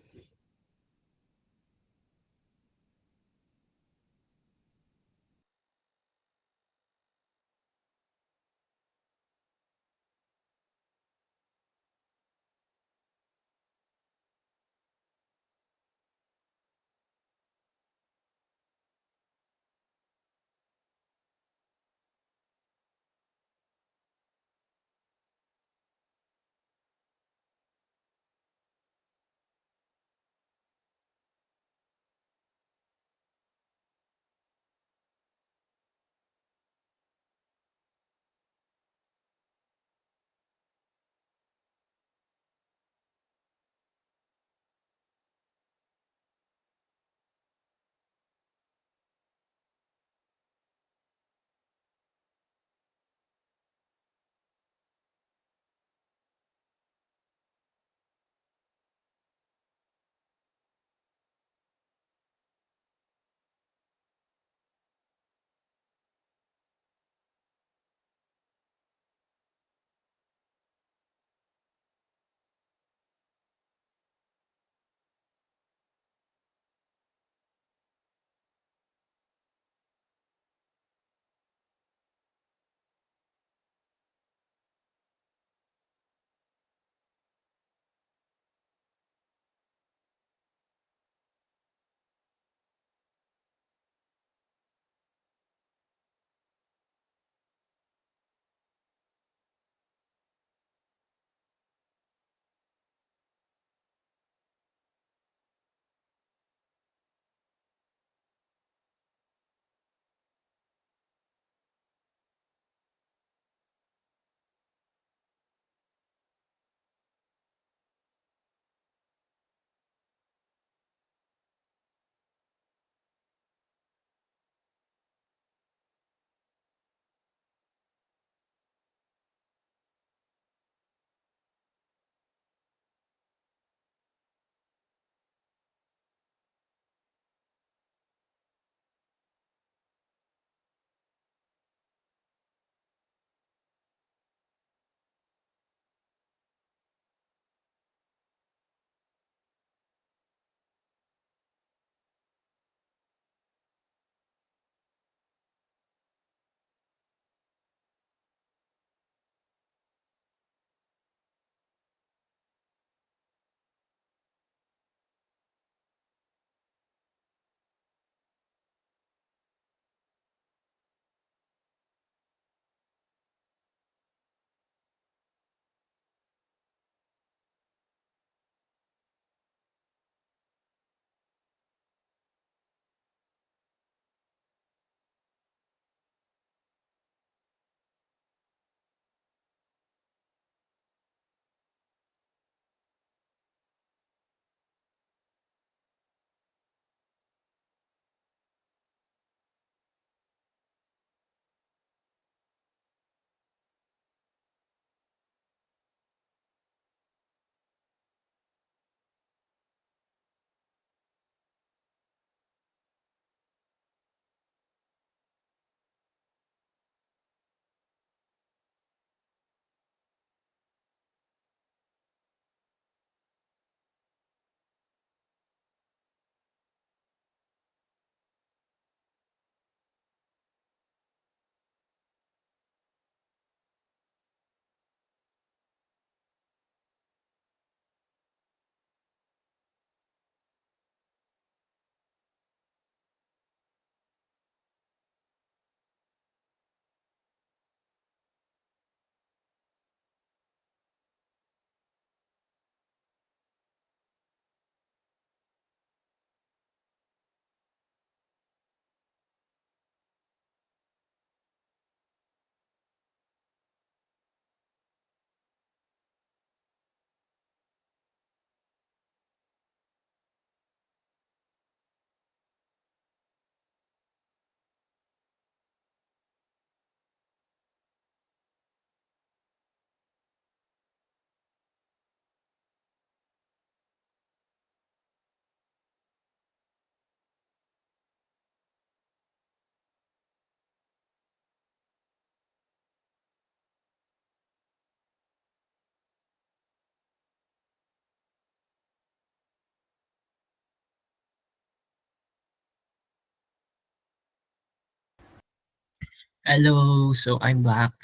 Hello, so I'm back.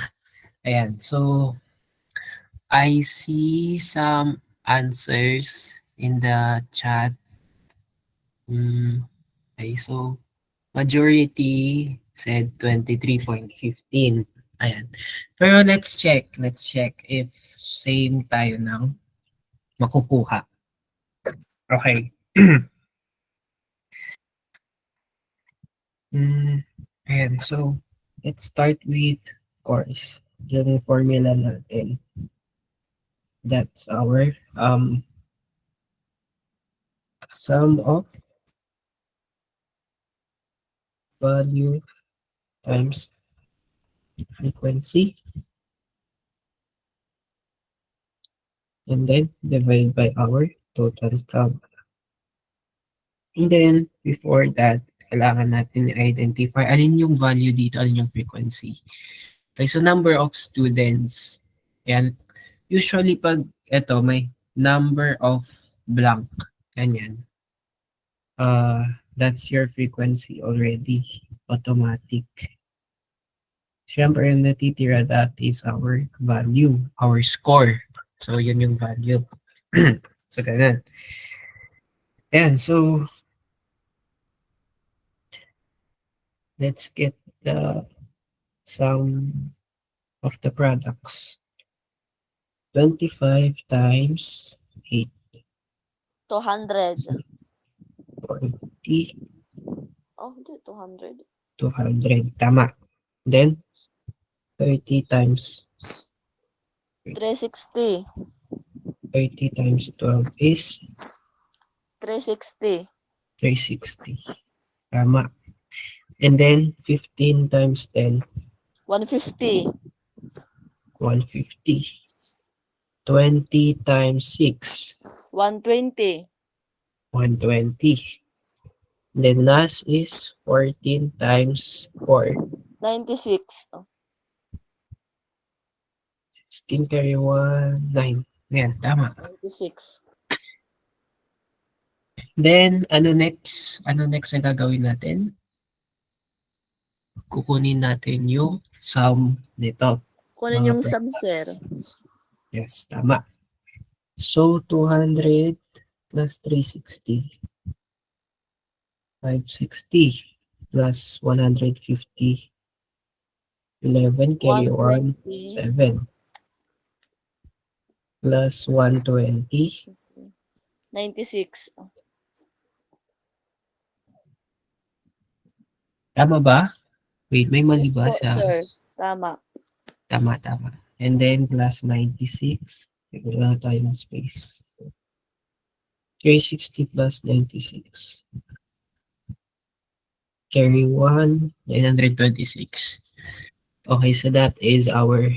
Ayan, so I see some answers in the chat. Okay, so majority said 23.15. Ayan. Pero let's check. Let's check if same tayo ng makukuha. Okay. Ayan, so let's start with, of course, yung formula natin. That's our sum of value times frequency, and then divide by our total count. And then, before that, kailangan natin i-identify alin yung value dito, alin yung frequency. Okay, so number of students. Yan. Usually, pag ito, may number of blank. Ganyan. That's your frequency already. Automatic. Siyempre, yung natitira, that is our value, our score. So, yun yung value. So, ganun. Ayan, so, let's get the sum of the products. 25 times 8, 200. 40, Oh, hindi, 200. 200. Tama. Then, 30 times 360. 30 times 12 is 360. 360. Tama. And then, 15 times 10, 150. 150. 20 times 6, 120. 120. Then last is 14 times 4, 96. Oh, 16 carry 1, 9. Yan, tama. 96. Then, ano next? Ano next na gagawin natin? Kukunin natin yung sum nito. Kunin Mga yung pre- sum, sir. Yes, tama. So, 200 plus 360. 560 plus 150. 11 carry 1, 120. 7. Plus 120. 96. Tama ba? Wait, may mali Yes ba po, sa... sir. Tama. Tama, tama. And then plus 96. Wala tayo ng space. 360 plus 96. Carry 1, 926. Okay, so that is our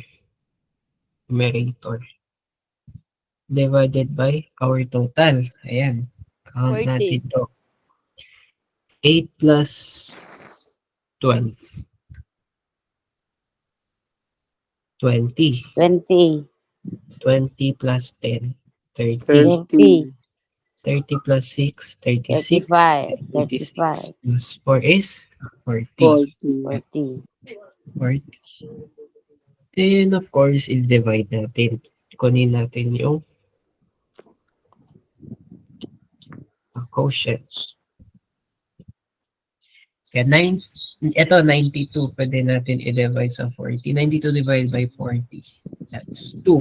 numerator. Divided by our total. Ayan. Count 40. natin to. 8 plus 12. 20. 20, 20 plus 10. 30. 30, 30 plus 6. 36. 35, 36 35, plus 4 is 40. 40. 40, 40. Then, of course, is divide natin. Kunin natin yung quotient. Kaya ito 92, pwede natin i-divide sa 40. 92 divided by 40. That's 2.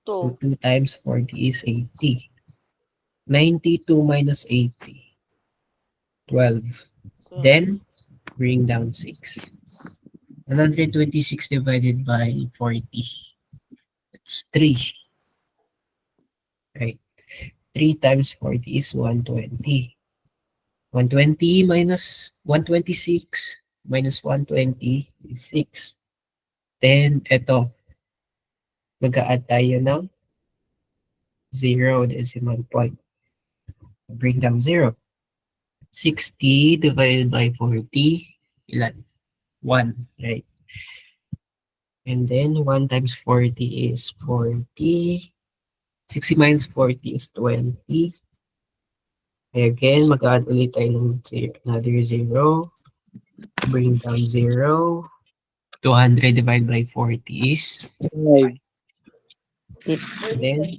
2. 2 times 40 is 80. 92 minus 80. 12. Then, bring down 6. 126 divided by 40. That's 3. Right. 3 times 40 is 120. 120 minus 126 minus 120 is 6. Then, ito. Mag-a-add tayo ng 0 decimal point. Bring down 0. 60 divided by 40. Ilan? 1, right? And then 1 times 40 is 40. 60 minus 40 is 20. Again, mag-add ulit tayo ng another 0. Bring down 0. 200 divided by 40 is 5. then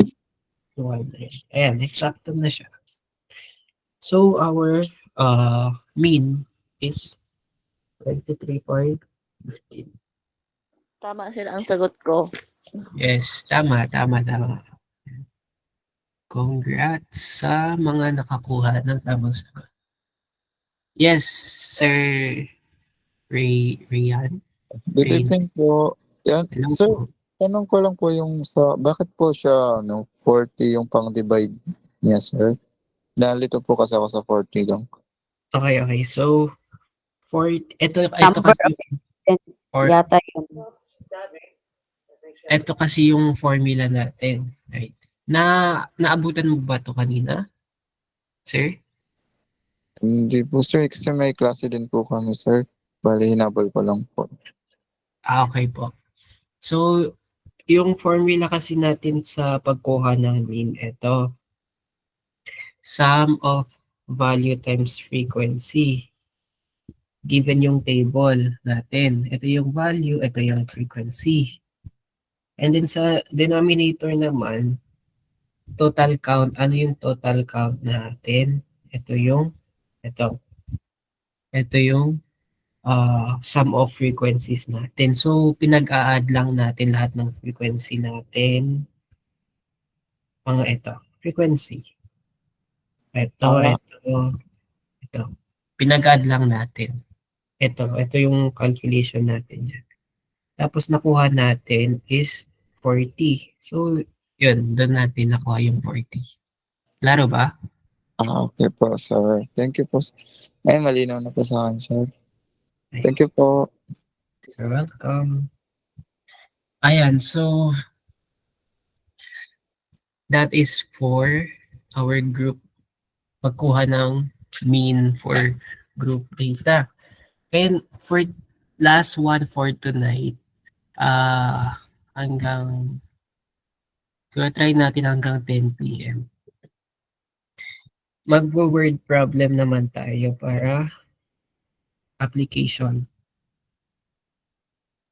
200. Ayan, eksakto na siya. So, our mean is 23.15. Tama sila ang sagot ko. Yes, tama. Congrats sa mga nakakuha ng tamang sagot. Yes, Sir Rian. Good evening po. Yan, Hello sir, po. tanong ko lang po yung sa, bakit po siya, 40 yung pang-divide niya, sir? Nalito po kasi ako sa 40 lang. Okay. So, ito Number kasi Yata yun. ito kasi yung formula natin, right? Naabutan mo ba to kanina? Sir? Hindi po, sir, kasi may klase din po kami, sir. Bali, hinabol ko lang po. Okay po. So, yung formula kasi natin sa pagkuha ng mean, ito. Sum of value times frequency. Given yung table natin. Ito yung value, ito yung frequency. And then sa denominator naman, total count. Ano yung total count natin? Ito yung sum of frequencies natin. So, pinag-a-add lang natin lahat ng frequency natin. Mga ito. Frequency. Ito. Pinag-add lang natin. Ito yung calculation natin dyan. Tapos nakuha natin is 40. So, yun. Doon natin nakuha yung 40. Klaro ba? Okay po, sir. Thank you po. Ay, malinaw na po sa akin, sir. Thank you po. You're welcome. Ayan, so that is for our group. Pagkuha ng mean for group data. And for last one for tonight, try natin hanggang 10 p.m. Mag-word problem naman tayo para application.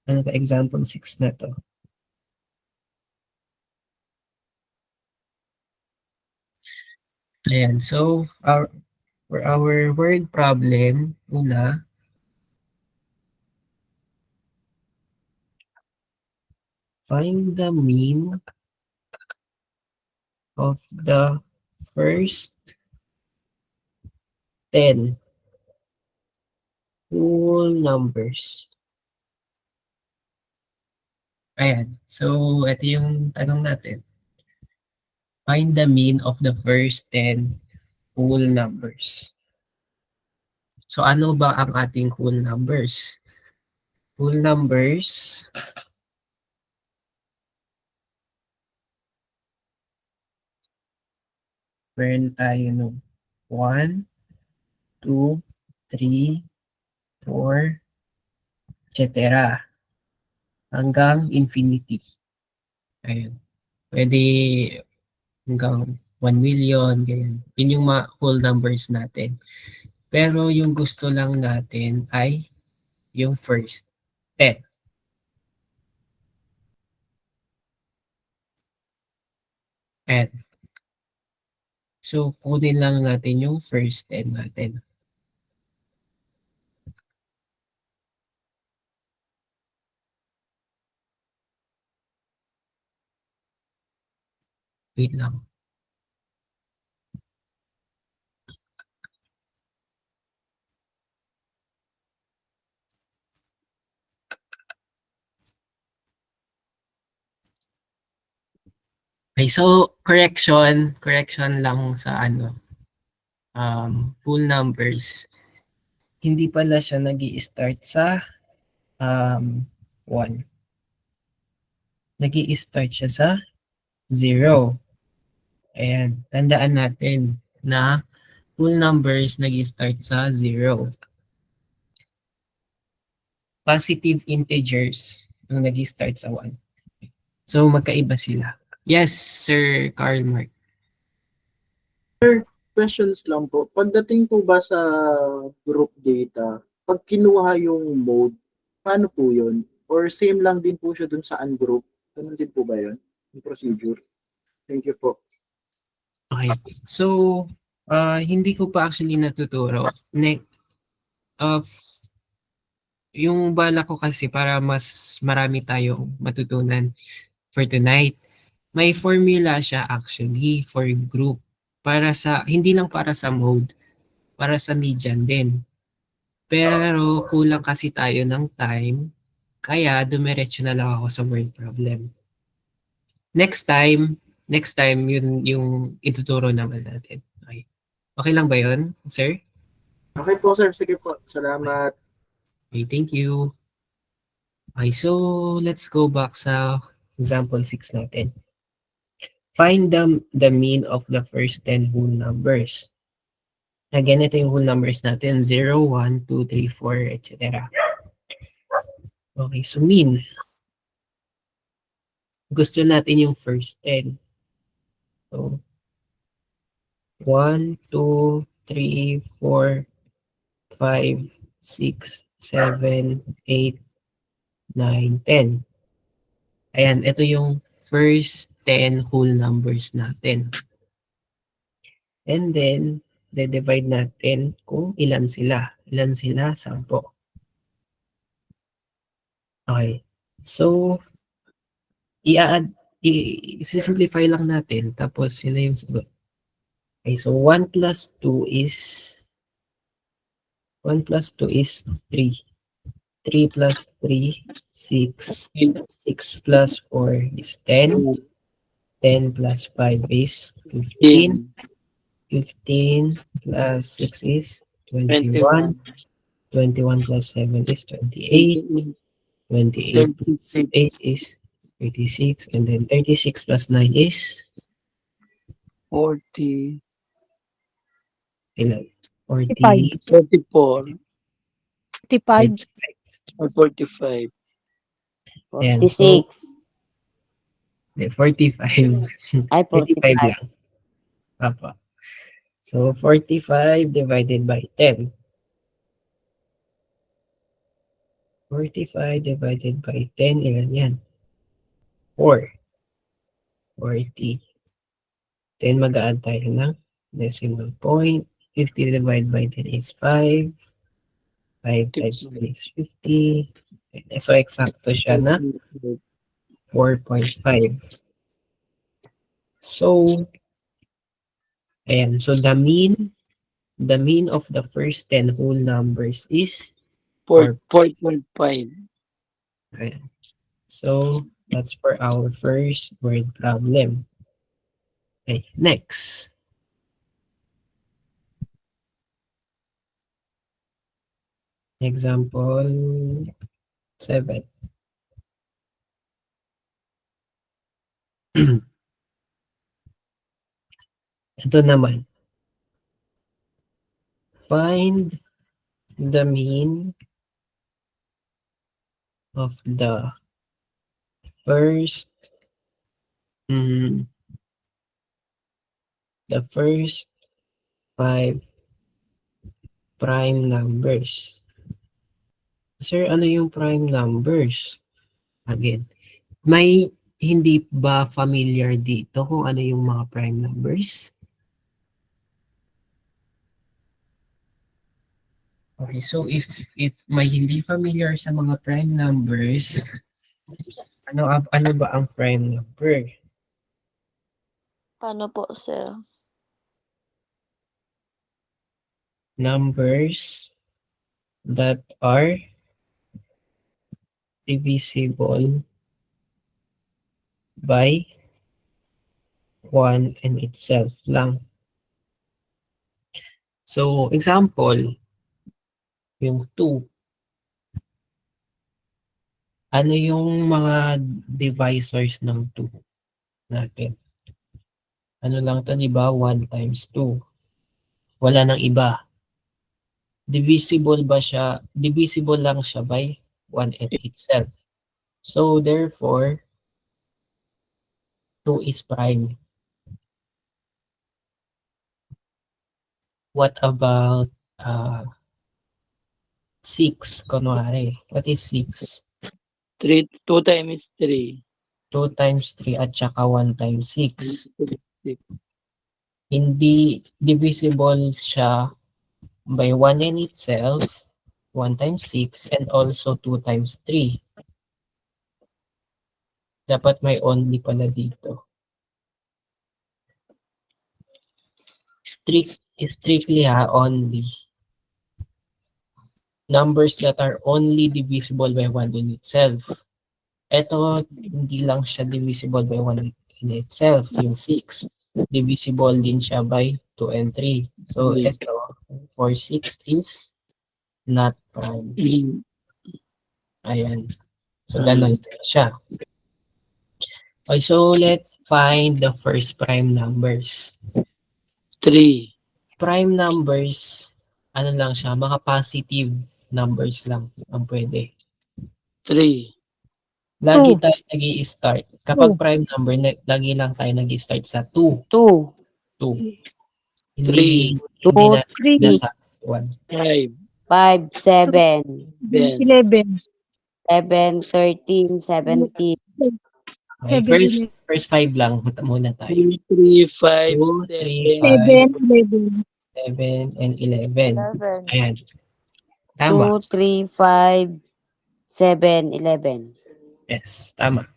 Ano to? Example 6 na to. Ayan, so for our word problem, una, find the mean of the first 10 whole numbers. Ayan, so ito yung tanong natin. Find the mean of the first 10 whole numbers. So ano ba ang ating whole numbers? Whole numbers meron tayo no 1, 2, 3, 4, etc. Hanggang infinity. Ayun. Pwede hanggang 1 million, ganyan. Yun yung mga whole numbers natin. Pero yung gusto lang natin ay yung first 10. And so, kunin lang natin yung first 10 natin. Wait lang. Okay, so correction lang sa full numbers. Hindi pala siya nag-i-start sa 1. Nag-i-start siya sa 0. Ayan, tandaan natin na full numbers nag-i-start sa 0. Positive integers yung nag-i-start sa 1. So, magkaiba sila. Yes, Sir Karl Mark. Questions lang po. Pagdating po ba sa group data, pag kinuha yung mode, paano po yun? Or same lang din po siya dun sa ungroup? Ganun din po ba yun? Yung procedure? Thank you po. Okay. So, hindi ko pa actually natuturo. Uh, yung bala ko kasi para mas marami tayong matutunan for tonight, may formula siya actually for group. Para sa, hindi lang para sa mode, para sa median din. Pero kulang kasi tayo ng time, kaya dumiretso na lang ako sa word problem. Next time yun yung ituturo naman natin. Okay. Okay lang ba yun, sir? Okay po, sir. Sige po. Salamat. Okay, thank you. Okay, so let's go back sa example 6 natin. Find the mean of the first 10 whole numbers. Again, ito yung whole numbers natin, 0, 1, 2, 3, 4, etc. Okay, so mean. Gusto natin yung first 10. So, 1, 2, 3, 4, 5, 6, 7, 8, 9, 10. Ayan, ito yung first 10 whole numbers natin. And then, divide natin kung ilan sila. Ilan sila? 10. Okay. So, i-simplify lang natin. Tapos, yun na yung sagot. Okay, so 1 plus 2 is 3. 3 plus 3, 6. 6 plus 4 is 10. 10 plus 5 is 15. 15 plus 6 is 21. 21 plus 7 is 28. 28 plus 8 is 36. And then 36 plus 9 is 40, 45. 44, 55. or 45. Ayan, so 46. 45. Ay, 45 45. lang. Papa. So 45 divided by 10. 45 divided by 10, ilan yan? 4. 40. Then mag-a-add tayo ng decimal point. 50 divided by 10 is 5. 5 times 10 is 50. So, eksakto siya na 4.5. So, ayan. So, the mean of the first 10 whole numbers is 4.5. ayan. So, that's for our first word problem. Okay, next. Example 7. Ito naman. Find the mean of the first the first 5 prime numbers. Sir, ano yung prime numbers? Again, may hindi ba familiar dito kung ano yung mga prime numbers? Okay, so if may hindi familiar sa mga prime numbers, ano ba ang prime number? Paano po, sir? Numbers that are divisible by 1 and itself lang. So, example, yung 2. Ano yung mga divisors ng 2 natin? Ano lang to, di ba? 1 times 2. Wala nang iba. Divisible ba siya? Divisible lang siya by 1 and itself. So, therefore, 2 is prime. What about 6, kunwari? What is 6? 2 times 3. 2 times 3 at saka 1 times 6. 6. Hindi divisible siya by 1 in itself, 1 times 6, and also 2 times 3. Dapat may only pala dito. Strictly only. Numbers that are only divisible by 1 in itself. Ito, hindi lang siya divisible by 1 in itself, yung 6. Divisible din siya by 2 and 3. So, Yes. ito, for 6 is not prime. Ayan. So, ganun siya. Okay, so let's find the first prime numbers. 3. Prime numbers, ano lang siya, mga positive numbers lang ang pwede. 3. Lagi 2. tayo nag-i-start. Kapag prime number, lagi lang tayo nag-i-start sa 2. 2. 2. Three. Hindi na 3. nasa 1. 5. 5, 7, 10. 11. 7, 13, 17. Okay, first 5 lang muna tayo. 2, 3, 5, 2, 3, 7. 7, 11. 7, and 11. 11. Ayan. 2, Tama. 3, 5, 7, 11. Yes, tama.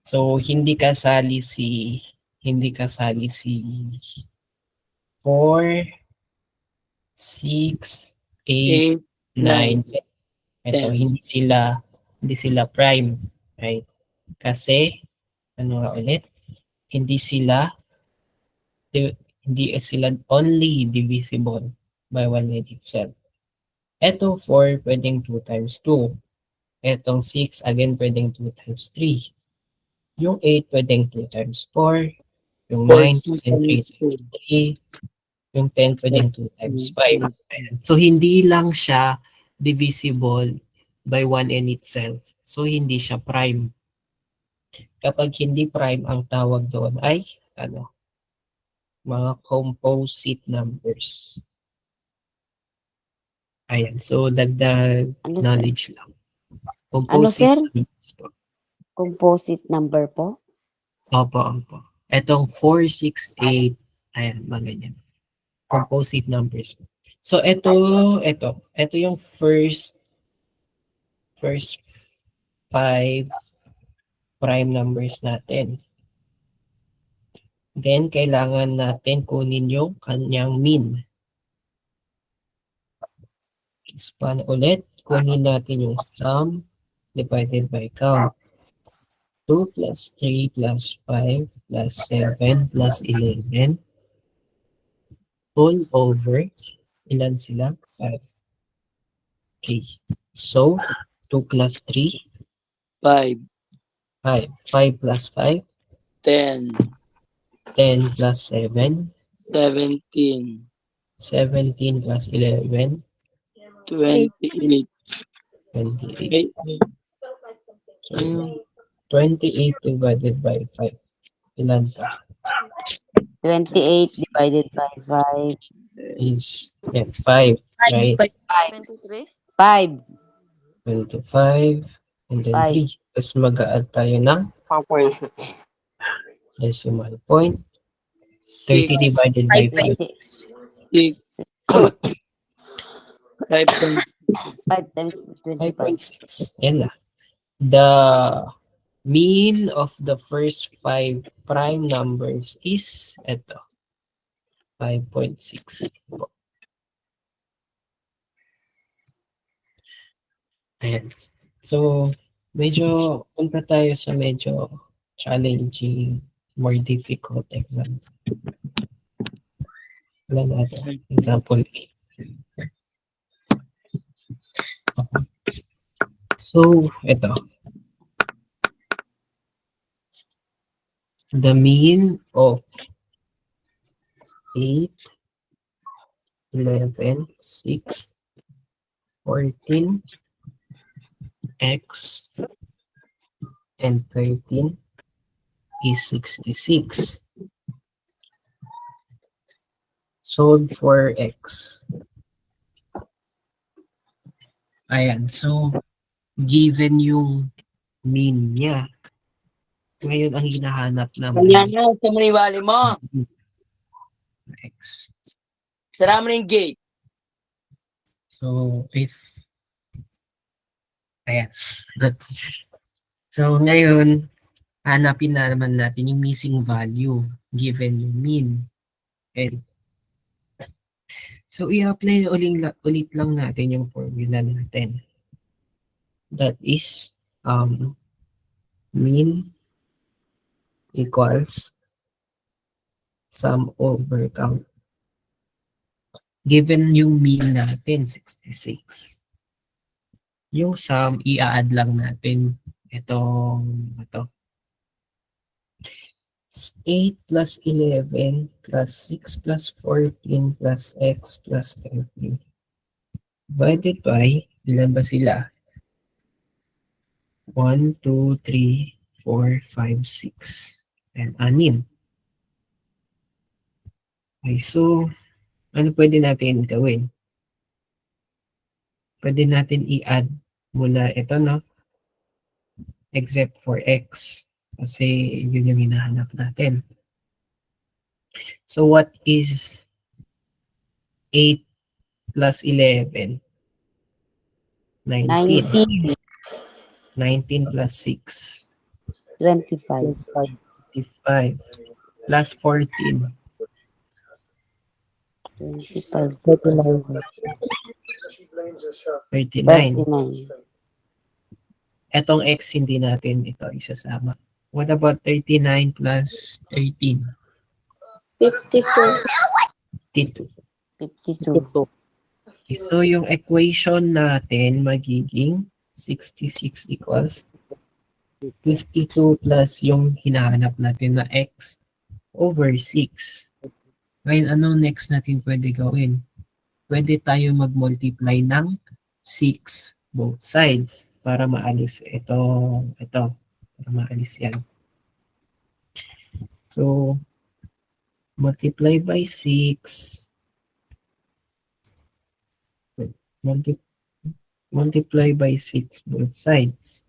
So, hindi kasali si 4, 6, 8, 8, 9. 9. Ito, 10. hindi sila prime. Right? Kasi, ano nga ulit? Hindi sila only divisible by 1 in itself. Ito 4, pwedeng 2 times 2. Etong 6, again, pwedeng 2 times 3. Yung 8, pwedeng 2 times 4. Yung 9, 2 pwedeng 3 times times 2. 3. Yung 10, pwedeng 2 times 5. Ayan. So, hindi lang siya divisible by 1 in itself. So, hindi siya prime. Kapag hindi prime, ang tawag doon ay, mga composite numbers. Ayan. So, dagdag Ano, sir? knowledge lang. Ano, sir? Numbers po. Composite number po? Opo. Etong 4, 6, 8, ayan, mga ganyan. Composite numbers. So, ito yung first 5 prime numbers natin. Then, kailangan natin kunin yung kanyang mean. So, paano ulit? Kunin natin yung sum divided by count. 2 plus 3 plus 5 plus 7 plus 11 all over, ilan sila? 5. Okay. So, 2 plus 3, 5. 5. 5 plus 5, 10. 10 plus 7, 17. 17 plus 11, 28. 28. 8. So, 28 divided by 5. Ilan pa? 28 divided by 5. Is 5, right? 23. 5. 25, and then 3. Tapos mag-a-add tayo ng decimal point. 30 6. divided by 5. 6. 5 times 5 times 25. 5.6. Yan na. The mean of the first 5 prime numbers is ito. 5.6. Ayan. So, medyo punta tayo sa medyo challenging, more difficult exam. Wala natin. Example A. Okay. So, ito. The mean of 8, 11, 6, 14, x, and 13 is 66. Solve for x. Ayan, so given yung mean niya. Ngayon, ang hinahanap Kaya naman na, sa maniwali mo. x. Sara mo na yung gate. So, ayan. So, ngayon, hanapin na naman natin yung missing value given yung mean. And, so, i-apply ulit lang natin yung formula natin. That is, mean equals sum over count. Given yung mean natin, 66. Yung sum, i-add lang natin itong 8 plus 11 plus 6 plus 14 plus x plus 13. Divided by, ilan ba sila? 1, 2, 3, 4, 5, 6. And 6. Okay, so, ano pwede natin gawin? Pwede natin i-add muna ito, no? Except for x. Kasi yun yung hinahanap natin. So, what is 8 plus 11? 19. 19, 19 plus 6. 25, 55. Plus 14. 25, 39. 39, Etong x hindi natin ito isasama. What about 39 plus 13? 54. 52. 52, Okay, so yung equation natin magiging 66 equals 52 plus yung hinahanap natin na x over 6. Ngayon, anong next natin pwede gawin? Pwede tayo mag-multiply ng 6 both sides para maalis ito. Para maalis yan. So, multiply by 6. Multiply by 6 both sides.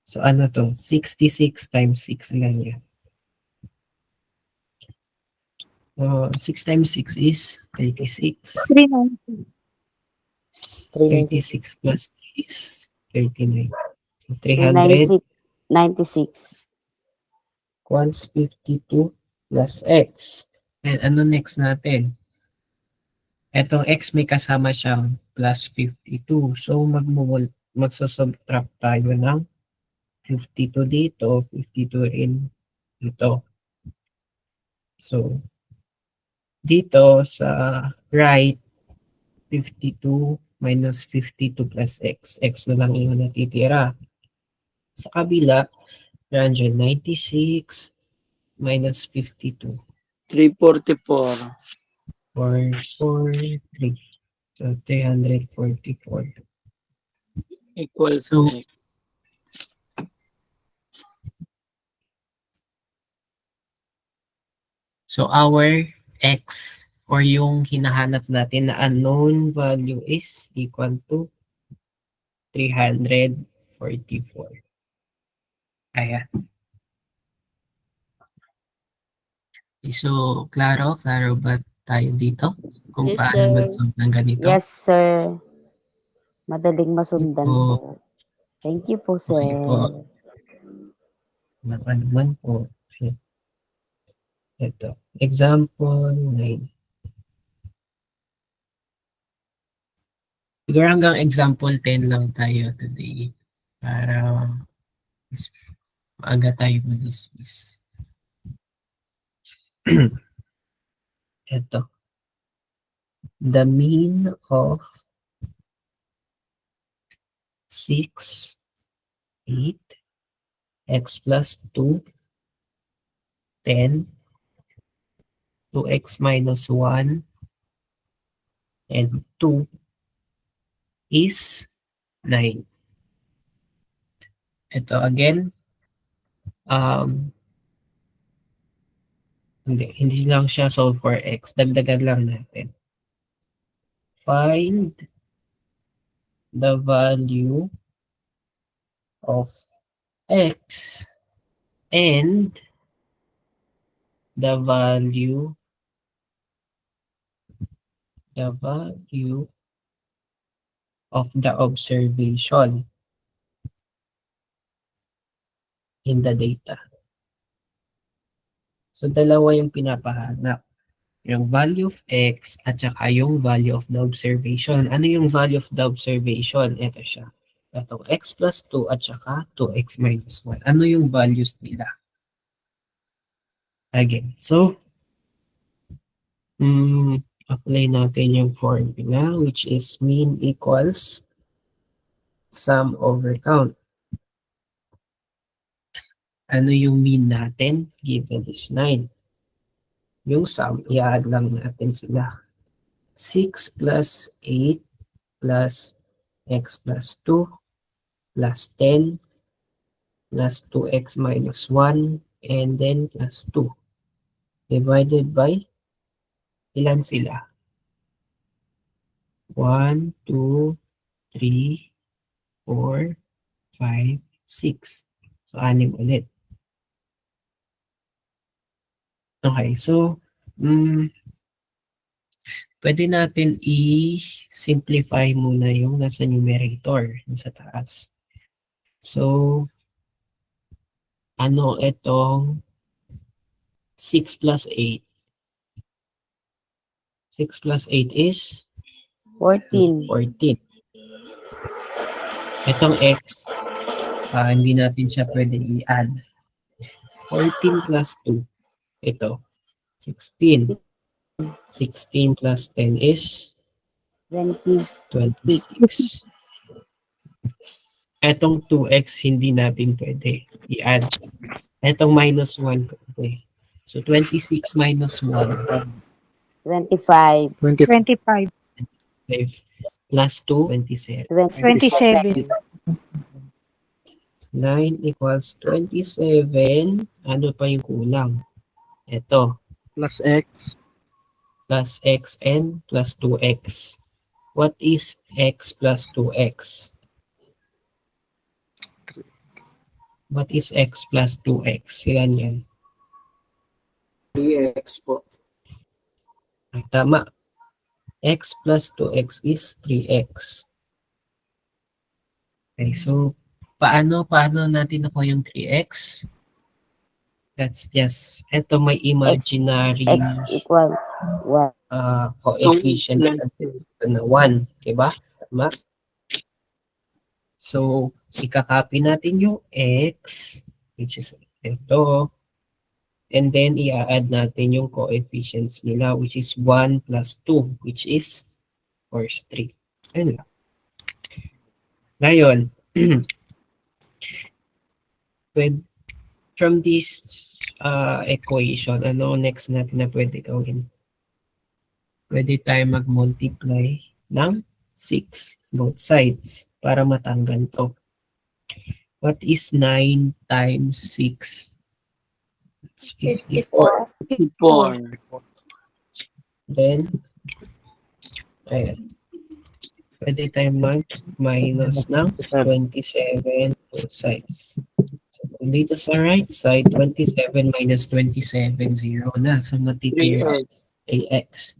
So, ano to? 66 times 6 lang yan. 6 times 6 is 36. 36 plus 3 is 39. So 300 96, equals 52 plus x. And ano next natin? Etong x may kasama siyang plus 52. So magsusubtract tayo ng 52 dito, 52 rin dito. So dito sa right, 52 minus 52 plus x. X na lang yung natitira. Sa kabila, 396 minus 52. 344. 443. So, 344. Equals So, x. So, our x or yung hinahanap natin na unknown value is equal to 344. Ayan. Okay, so, klaro ba tayo dito? Kung Yes, paano sir. mag-solve ng ganito? yes sir. Madaling masundan Opo. po. Thank you po, sir. Okay po. Naman po. Ito. Example 9. Siguro hanggang example 10 lang tayo today. Para maaga tayo mag-dismiss. Ito. The mean of 6, 8, x plus 2, 10, 2x minus 1, and 2 is 9. Ito again, hindi lang siya solve for x. Dagdagan lang natin. Find the value of x and the value of the observation in the data. So, dalawa yung pinapahanap. Yung value of x at saka yung value of the observation. Ano yung value of the observation? Ito siya. Ito, x plus 2 at saka 2x minus 1. Ano yung values nila? Again, so, apply natin yung formula which is mean equals sum over count. Ano yung mean natin? Given is 9. Yung sum, i-add lang natin sila. 6 plus 8 plus x plus 2 plus 10 plus 2x minus 1 and then plus 2 divided by ilan sila? 1, 2, 3, 4, 5, 6. So, 6 ulit. Okay, so, pwede natin i-simplify muna yung nasa numerator, sa taas. So, ano itong 6 plus 8? 6 plus 8 is 14. 14. Itong x, hindi natin siya pwede i-add. 14 plus 2, ito, 16. 16 plus 10 is 20. 26. Etong 2x hindi natin pwede i-add. Etong minus 1 pwede. So 26 minus 1 25. 25. 5 plus 2, 27. 27. 9 equals 27. Ano pa yung kulang? Ito. Plus x. Plus x and plus 2x. What is x plus 2x? What is x plus 2x? Yan. 3x po. Ay, tama. X plus 2x is 3x. Okay, so paano natin nakuha yung 3x? That's just, eto may imaginary X equal 1. coefficient na 1. Diba? Tama? So, ikakopy natin yung x, which is ito, and then i-add natin yung coefficients nila, which is 1 plus 2, which is, of course, 3. Ayun lang. Ngayon, from this equation, ano next natin na pwede gawin? Pwede tayo mag-multiply ng 6 both sides para matanggal to. What is 9 times 6? It's 54. 54. Then, ayan. Pwede tayo mag-minus ng 27 both sides. So, dito sa right side, 27 minus 27, 0 na. So, matitira 3x.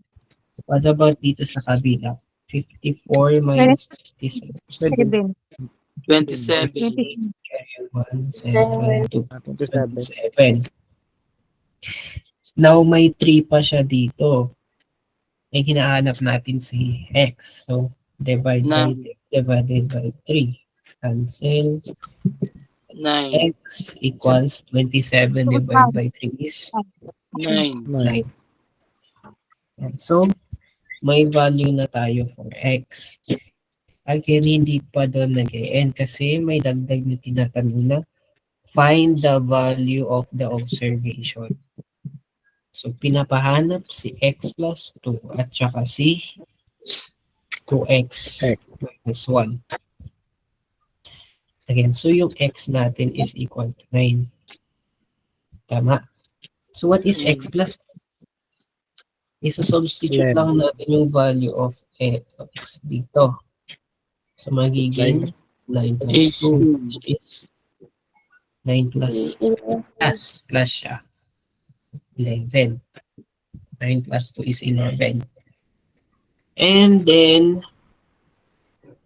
What about dito sa kabila? 54 minus 27. 7. 27. 1, 7, 27. Now, may 3 pa siya dito. Eh, hinahanap natin si x. So, divided by 3. Cancel. 9. X equals 27 divided by 3 is 9. 9. And so, may value na tayo for x. Again, hindi pa doon nag-end kasi may dagdag na tinatanong na find the value of the observation. So, pinapahanap si x plus 2 at saka si 2x minus 1. Again, so yung x natin is equal to 9. Tama. So, what is x plus? Isa-substitute lang natin yung value of x dito. So, magiging 9 times 2, which is 9 plus siya. 11. 9 plus 2 is 11. And then,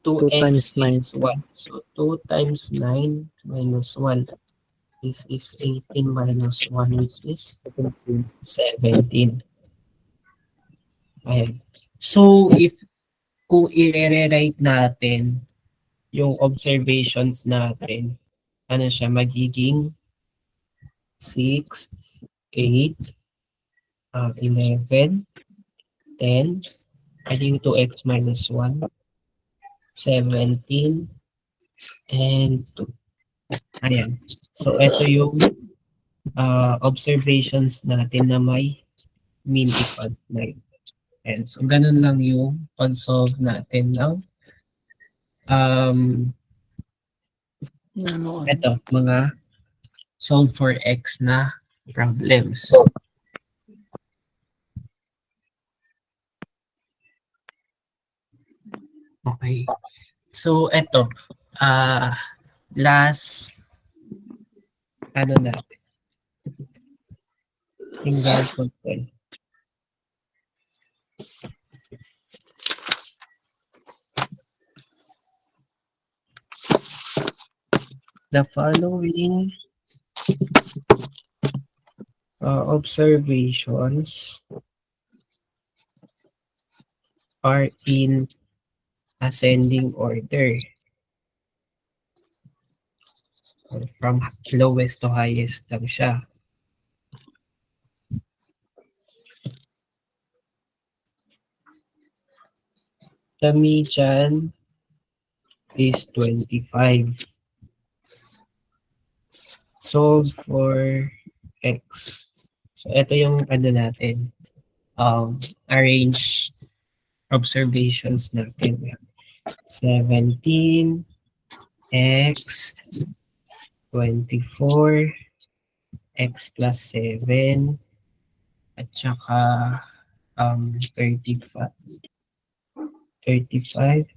2x is 1. So, 2 times 9 minus 1. This is 18 minus 1, which is 17. Ayan. So, kung i-rewrite natin yung observations natin, ano siya, magiging 6, 8, 11, 10, I think 2x minus 1, 17, and 2. Ayan. So, ito yung observations natin na may mean equal 9. And so, ganun lang yung pag-solve natin ng ito, mga solve for x na problems. Okay. So, ito, last, ano natin? Example 12. The following observations are in ascending order. From lowest to highest lang siya. The median is 25. Solve for x. So, ito yung ano natin. Arrange observations natin. 17, x, 24, x plus 7, at saka 35,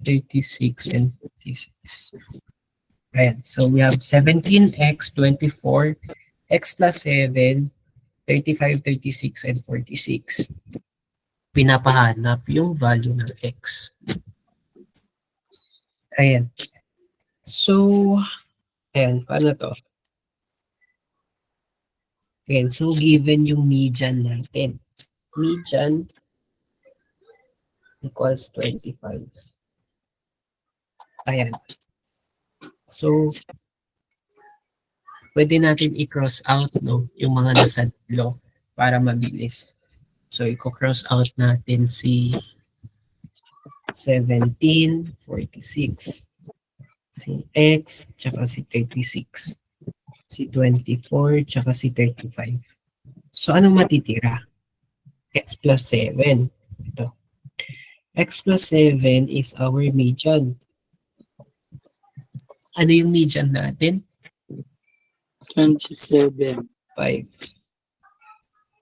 36, and 46. Ayan. So, we have 17x, 24, x plus 7, 35, 36, and 46. Pinapahanap yung value ng x. Ayan. So, ayan. Paano to? Ayan. So, given yung median natin. Median equals 25. Ayan. So, pwede natin i-cross out, no, yung mga nasa dulo para mabilis. So, i-cross out natin si 17, 46, si x, tsaka si 36, si 24, tsaka si 35. So, anong matitira? X plus 7. Ito. X plus 7 is our median. Ano yung median natin? 27. 5.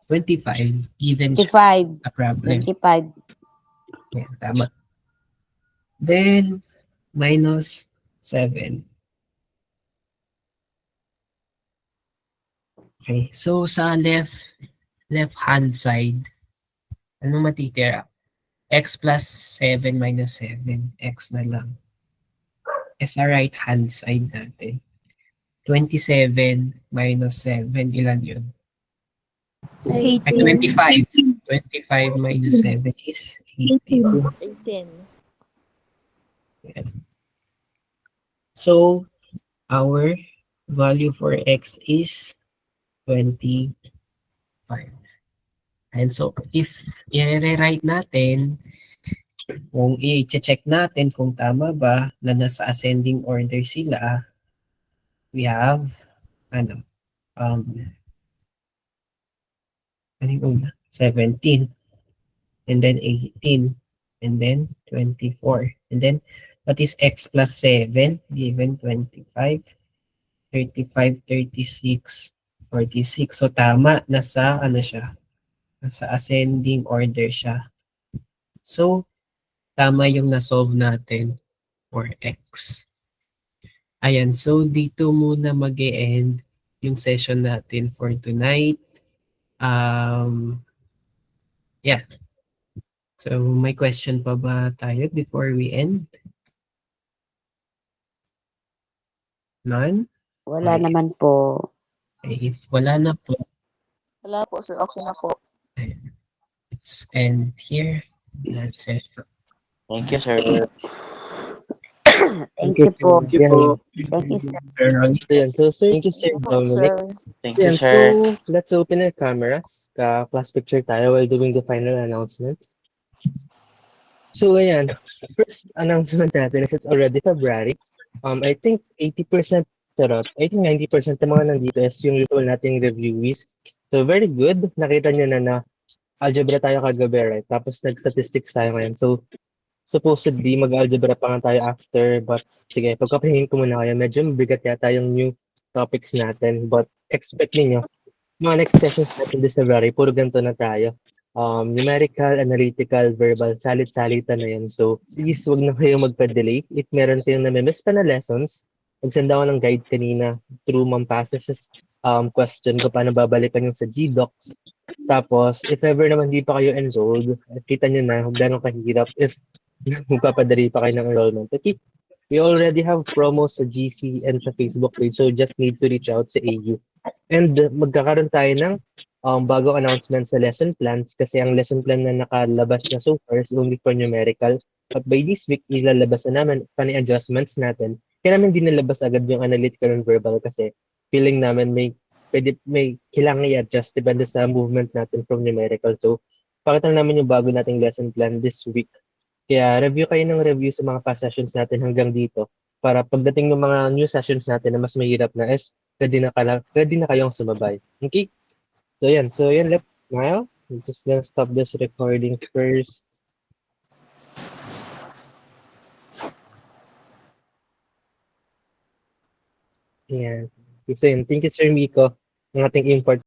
25 given siya 25. a problem. 25. Yan, tama. Then, minus 7. Okay, so sa left-hand side, anong matitira? X plus 7 minus 7. X na lang. Sa right-hand side natin. 27 minus 7, ilan yun? 18. Ay, 25. 25 minus 7 is 18. 18. Yan. So, our value for x is 25. And so, if i-rewrite natin, kung i-check natin kung tama ba na nasa ascending order sila, we have, ano yung 17, and then 18, and then 24, and then what is x plus 7 given 25, 35, 36, 46. So tama, nasa ano siya, nasa ascending order siya. So tama yung na-solve natin for x. Ayan, so dito muna mag-e-end yung session natin for tonight. Yeah. So, may question pa ba tayo before we end? None? Wala Okay. naman po. If wala na po, Wala po, sir. Okay na po. let's end here. That session. Thank you, sir. Thank you po. Thank you po. Thank you, sir. Sir Ronnie. So, yan. So, sir, thank you, Sir Thank you po, Dominic. sir. Thank you, Yan, sir. so let's open our cameras. Class picture tayo while doing the final announcements. So, ayan. First announcement natin is it's already February. I think 80% charot. I think 90% ng mga nandito is yung usual nating reviewees. So, very good. Nakita nyo na algebra tayo kagabi, right? Tapos nag-statistics tayo ngayon. So, supposedly, mag-algebra pa nga tayo after. But, sige, pagkapahingi ko muna kayo. Medyo mabigat yata yung new topics natin. But, expect ninyo, mga next sessions natin this February, puro ganito na tayo. Numerical, analytical, verbal, salit-salitan na yan. So, please, wag na kayong magpa-delay. If meron kayong namimiss pa na lessons, magsend ako ng guide kanina through Ma'am Passes' question kung paano babalikan yung sa GDocs. Tapos, if ever naman di pa kayo enrolled, kita nyo na kung gano'ng kahirap if magpapadali pa kayo ng enrollment. Okay, we already have promos sa GC and sa Facebook page, so just need to reach out sa AU. And magkakaroon tayo ng bagong announcement sa lesson plans kasi ang lesson plan na nakalabas na so far is only for numerical. But by this week, ilalabas na namin funny adjustments natin. Kaya namin din nalabas agad yung analytical and verbal kasi feeling namin may kailangan i-adjust depende sa movement natin from numerical. So, pakita namin yung bago nating lesson plan this week. Kaya review kayo ng review sa mga past sessions natin hanggang dito para pagdating ng mga new sessions natin na mas mahirap na is ready na kayong sumabay. Okay? So yan, let's smile. I'm just gonna stop this recording first. Yan. So yun, thank you Sir Miko, ng ating import